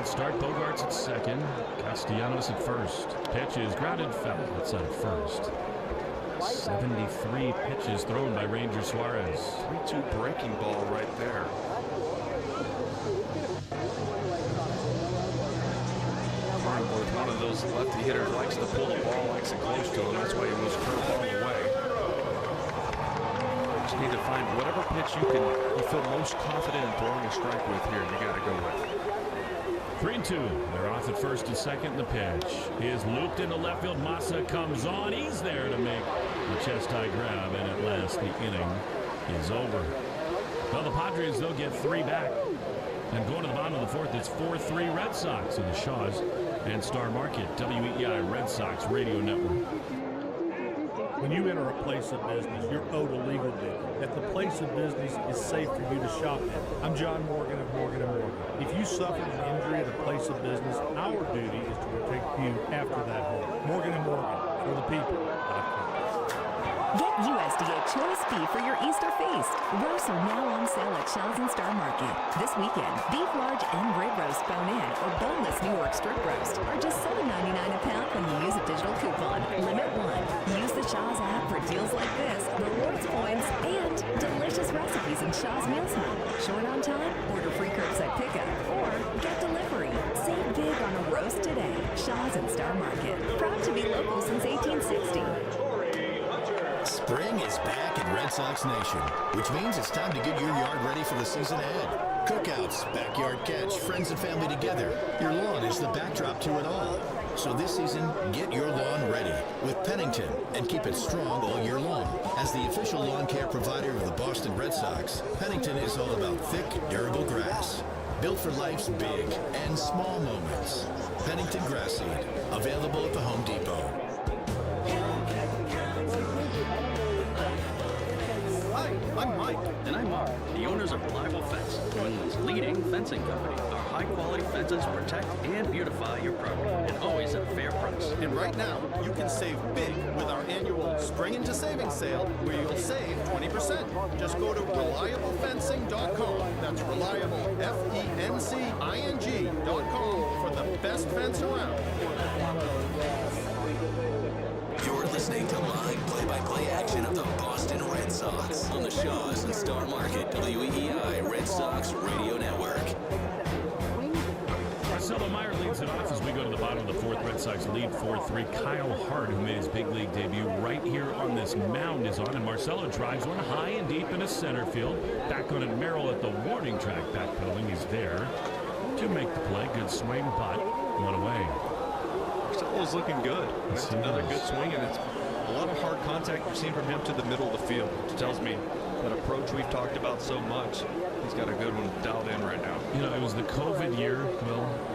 Start. Bogarts at second. Castellanos at first. Pitch is grounded foul. That's at first. 73 pitches thrown by Ranger Suarez. 3-2 breaking ball right there. Cronenworth, one of those lefty hitters, likes to pull the ball, likes it close to him. That's why he was curveball away. Just need to find whatever pitch you feel most confident in throwing a strike with here. You got to go with. 3-2. They're off at first and second. The pitch is looped into left field. Massa comes on. He's there to make the chest high grab, and at last the inning is over. Well, the Padres, they'll get 3 back. And going to the bottom of the 4th, it's 4-3 Red Sox in the Shaws and Star Market, WEEI Red Sox Radio Network. When you enter a place of business, you're owed a legal duty. That the place of business is safe for you to shop at. I'm John Morgan of Morgan & Morgan. If you suffered an injury at a place of business, our duty is to protect you after that home. Morgan & Morgan, for the people. Get USDA choice beef for your Easter feast. Roasts are now on sale at Shells and Star Market. This weekend, beef large and rib roast bone-in or boneless New York strip roast are just $7.99 a pound when you use a digital coupon. Limit 1. Use the Shaw's app for deals like this, rewards points, and delicious recipes in Shaw's Meals Hub. Short on time? Order free curbside pickup or get delivery. Save big on a roast today. Shaw's and Star Market. Proud to be local since 1860. Spring is back in Red Sox Nation, which means it's time to get your yard ready for the season ahead. Cookouts, backyard catch, friends and family together. Your lawn is the backdrop to it all. So this season, get your lawn ready with Pennington and keep it strong all year long. As the official lawn care provider of the Boston Red Sox, Pennington is all about thick, durable grass. Built for life's big and small moments. Pennington Grass Seed. Available at the Home Depot. Hi, I'm Mike. And I'm Mark, the owners of Reliable Fence, New England's leading fencing company. Our high-quality fences protect and beautify your property, and always at a fair price. And right now, you can save big with our annual Spring into Savings sale, where you'll save 20%. Just go to reliablefencing.com. That's reliable, FENCING.com for the best fence around. You're listening to live play-by-play action of the Boston Red Sox on the Shaws and Star Market WEEI Red Sox Radio Network. Marcelo Meyer leads it off as we go to the bottom of the fourth. Red Sox lead 4-3. Kyle Hart, who made his big league debut right here on this mound, is on, and Marcelo drives one high and deep into center field. Back on it, Merrill at the warning track backpedaling. He's there to make the play. Good swing, but one away. Marcelo's looking good. It's another good swing, and it's a lot of hard contact we've seen from him to the middle of the field, which tells me that approach we've talked about so much, he's got a good one dialed in right now. You know, it was the COVID year,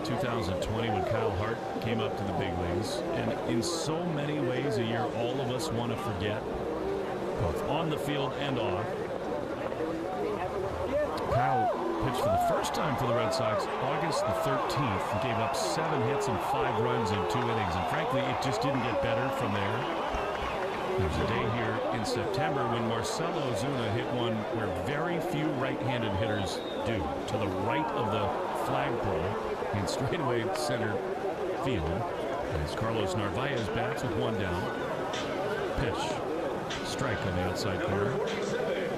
2020, when Kyle Hart came up to the big leagues, and in so many ways a year all of us want to forget, both on the field and off. Kyle pitched for the first time for the Red Sox August the 13th and gave up 7 hits and 5 runs in 2 innings. And frankly, it just didn't get better from there. There was a day here in September when Marcelo Ozuna hit one where very few right-handed hitters do. To the right of the flagpole in straightaway center field. As Carlos Narvaez bats with 1 down. Pitch. Strike on the outside corner.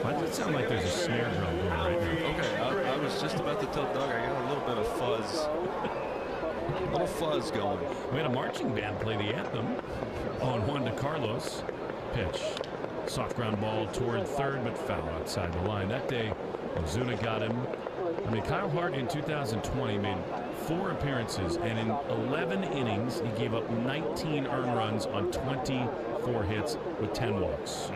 Why does it sound like there's a snare drum going right now? Okay, I was just about to tell Doug I got a little bit of fuzz. A little fuzz going. We had a marching band play the anthem. 0-1 to Carlos. Pitch. Soft ground ball toward third, but foul outside the line. That day, Ozuna got him. I mean, Kyle Hart in 2020 made 4 appearances, and in 11 innings, he gave up 19 earned runs on 24 hits with 10 walks.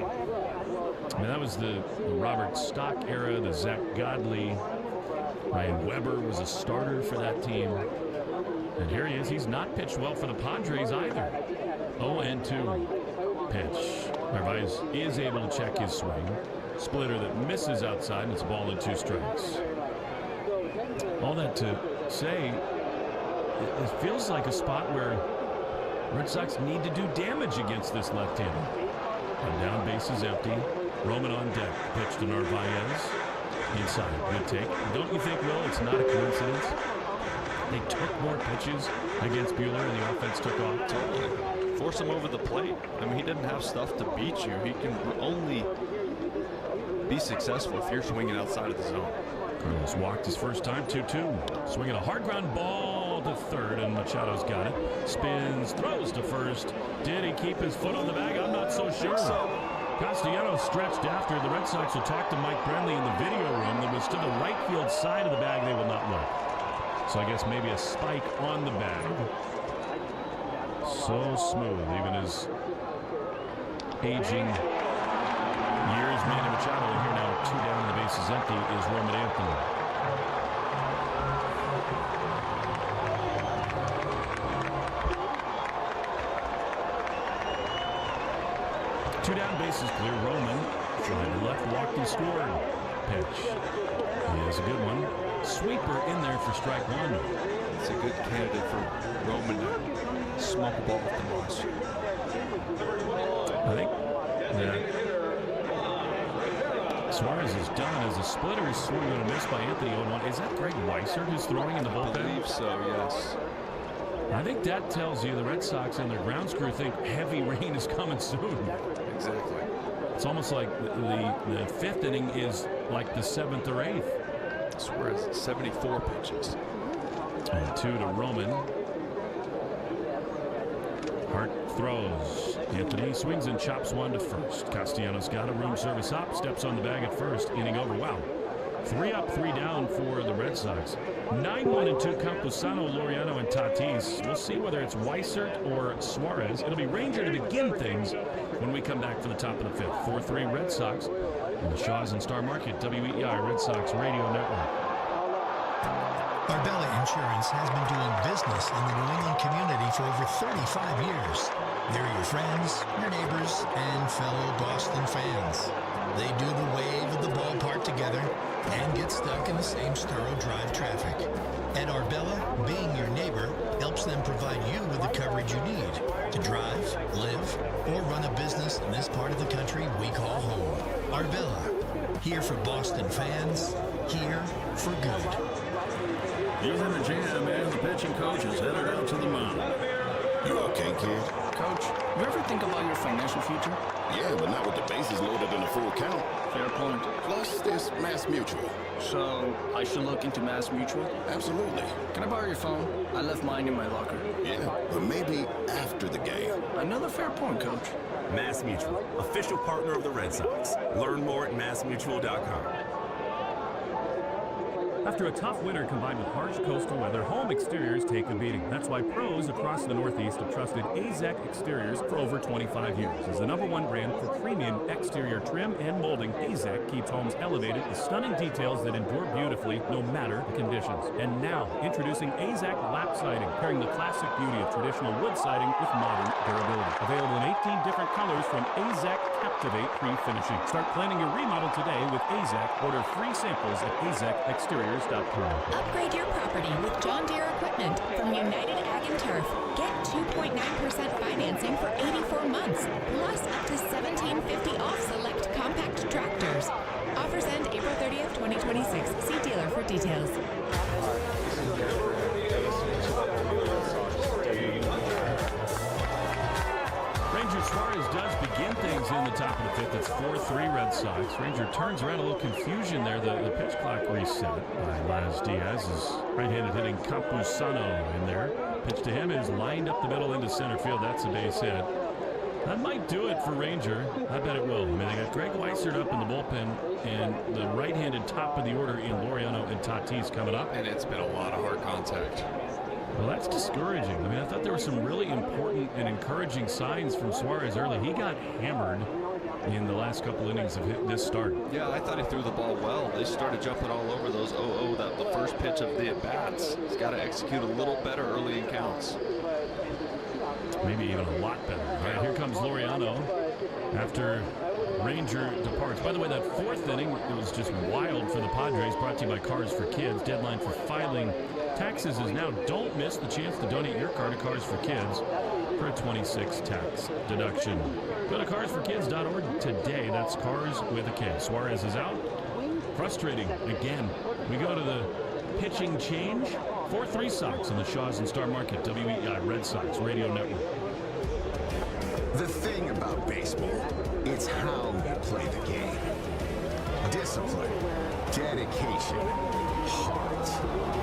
I mean, that was the Robert Stock era, the Zach Godley. Ryan Weber was a starter for that team. And here he is. He's not pitched well for the Padres either. 0-2 pitch. Narvaez is able to check his swing. Splitter that misses outside, and it's a ball and 2 strikes. All that to say, it feels like a spot where Red Sox need to do damage against this left-hander. And down, base is empty. Roman on deck. Pitch to Narvaez. Inside. Good take. Don't you think, Will, it's not a coincidence? They took more pitches against Buehler and the offense took off. Totally. Force him over the plate. I mean, he didn't have stuff to beat you. He can only be successful if you're swinging outside of the zone. Carlos walked his first time. 2-2. Swinging a hard ground ball to third, and Machado's got it. Spins, throws to first. Did he keep his foot on the bag? I'm not so sure. Castellanos stretched after. The Red Sox will talk to Mike Brenly in the video room. That was to the right field side of the bag. They will not look. So I guess maybe a spike on the bag. So smooth, even as aging years. Manny Machado in here now. 2 down, the base is empty. Is Roman Anthony. Two down, bases clear. Roman, fly to left, walked and scored. Pitch. He has a good one. Sweeper in there for strike 1. It's a good candidate for Roman to smoke a ball with the most. I think that Suarez is done as a splitter is swung and a miss by Anthony 0-1. Is that Greg Weiser who's throwing in the bullpen? I believe so, yes. I think that tells you the Red Sox and their grounds crew think heavy rain is coming soon. Exactly. It's almost like the 5th inning is like the 7th or 8th. Suarez 74 pitches. And 2 to Roman. Hart throws. Anthony swings and chops 1 to first. Castellanos got a room service up. Steps on the bag at first. Inning over. Wow. 3 up, 3 down for the Red Sox. 9-1-2 Campusano, Laureano, and Tatis. We'll see whether it's Weissert or Suarez. It'll be Ranger to begin things when we come back for the top of the 5th. 4-3 Red Sox in the Shaws and Star Market WEEI Red Sox Radio Network. Arbella Insurance has been doing business in the New England community for over 35 years. They're your friends, your neighbors, and fellow Boston fans. They do the wave of the ballpark together and get stuck in the same Sturo Drive traffic. At Arbella, being your neighbor helps them provide you with the coverage you need to drive, live, or run a business in this part of the country we call home. Arbella, here for Boston fans, here for good. He's in the jam, and the pitching coach is headed out to the mound. You okay, kid? Coach, you ever think about your financial future? Yeah, but not with the bases loaded in a full count. Fair point. Plus, there's Mass Mutual. So, I should look into Mass Mutual? Absolutely. Can I borrow your phone? I left mine in my locker. Yeah, but maybe after the game. Another fair point, Coach. Mass Mutual, official partner of the Red Sox. Learn more at massmutual.com. After a tough winter combined with harsh coastal weather, home exteriors take a beating. That's why pros across the Northeast have trusted AZEK Exteriors for over 25 years. As the #1 brand for premium exterior trim and molding, AZEK keeps homes elevated with stunning details that endure beautifully no matter the conditions. And now, introducing AZEK Lap Siding, pairing the classic beauty of traditional wood siding with modern durability. Available in 18 different colors from AZEK Captivate Pre-Finishing. Start planning your remodel today with AZEK. Order free samples at AZEKExteriors.com. Upgrade your property with John Deere equipment from United Ag and Turf. Get 2.9% financing for 84 months, plus up to $1,750 off select compact tractors. Offers end April 30th, 2026. See dealer for details. Ranger Suarez does begin things in the top of the fifth. It's 4-3 Red Sox. Ranger turns around, a little confusion there. The pitch clock reset by Laz Diaz. His right-handed hitting Campusano in there. Pitch to him is lined up the middle into center field. That's a base hit. That might do it for Ranger. I bet it will. I mean, they got Greg Weissert up in the bullpen and the right-handed top of the order in Laureano and Tatis coming up. And it's been a lot of hard contact. Well, that's discouraging. I mean, I thought there were some really important and encouraging signs from Suarez early. He got hammered in the last couple innings of this start. Yeah, I thought he threw the ball well. They started jumping all over those the first pitch of the at-bats. He's got to execute a little better early in counts. Maybe even a lot better. All right, here comes Laureano after Ranger departs. By the way, that fourth inning, it was just wild for the Padres, brought to you by Cars for Kids. Deadline for filing taxes is now. Don't miss the chance to donate your car to Cars for Kids for a 26 tax deduction. Go to carsforkids.org today. That's Cars with a K. Suarez is out. Frustrating again. We go to the pitching change. 4-3 Sox on the Shaws and Star Market. WEI Red Sox Radio Network. The thing about baseball, it's how you play the game. Discipline, dedication, heart.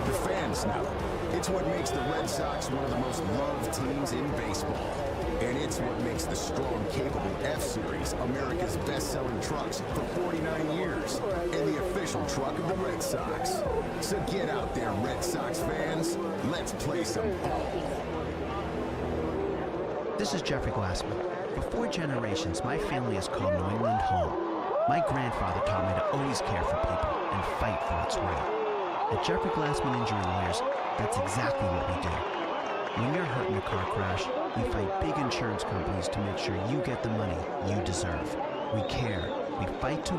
The fans know. It's what makes the Red Sox one of the most loved teams in baseball. And it's what makes the strong, capable F-Series America's best-selling trucks for 49 years and the official truck of the Red Sox. So get out there, Red Sox fans. Let's play some ball. This is Jeffrey Glassman. For 4 generations, my family has called New England home. My grandfather taught me to always care for people and fight for what's right. At Jeffrey Glassman Injury Lawyers, that's exactly what we do. When you're hurt in a car crash, we fight big insurance companies to make sure you get the money you deserve. We care. We fight to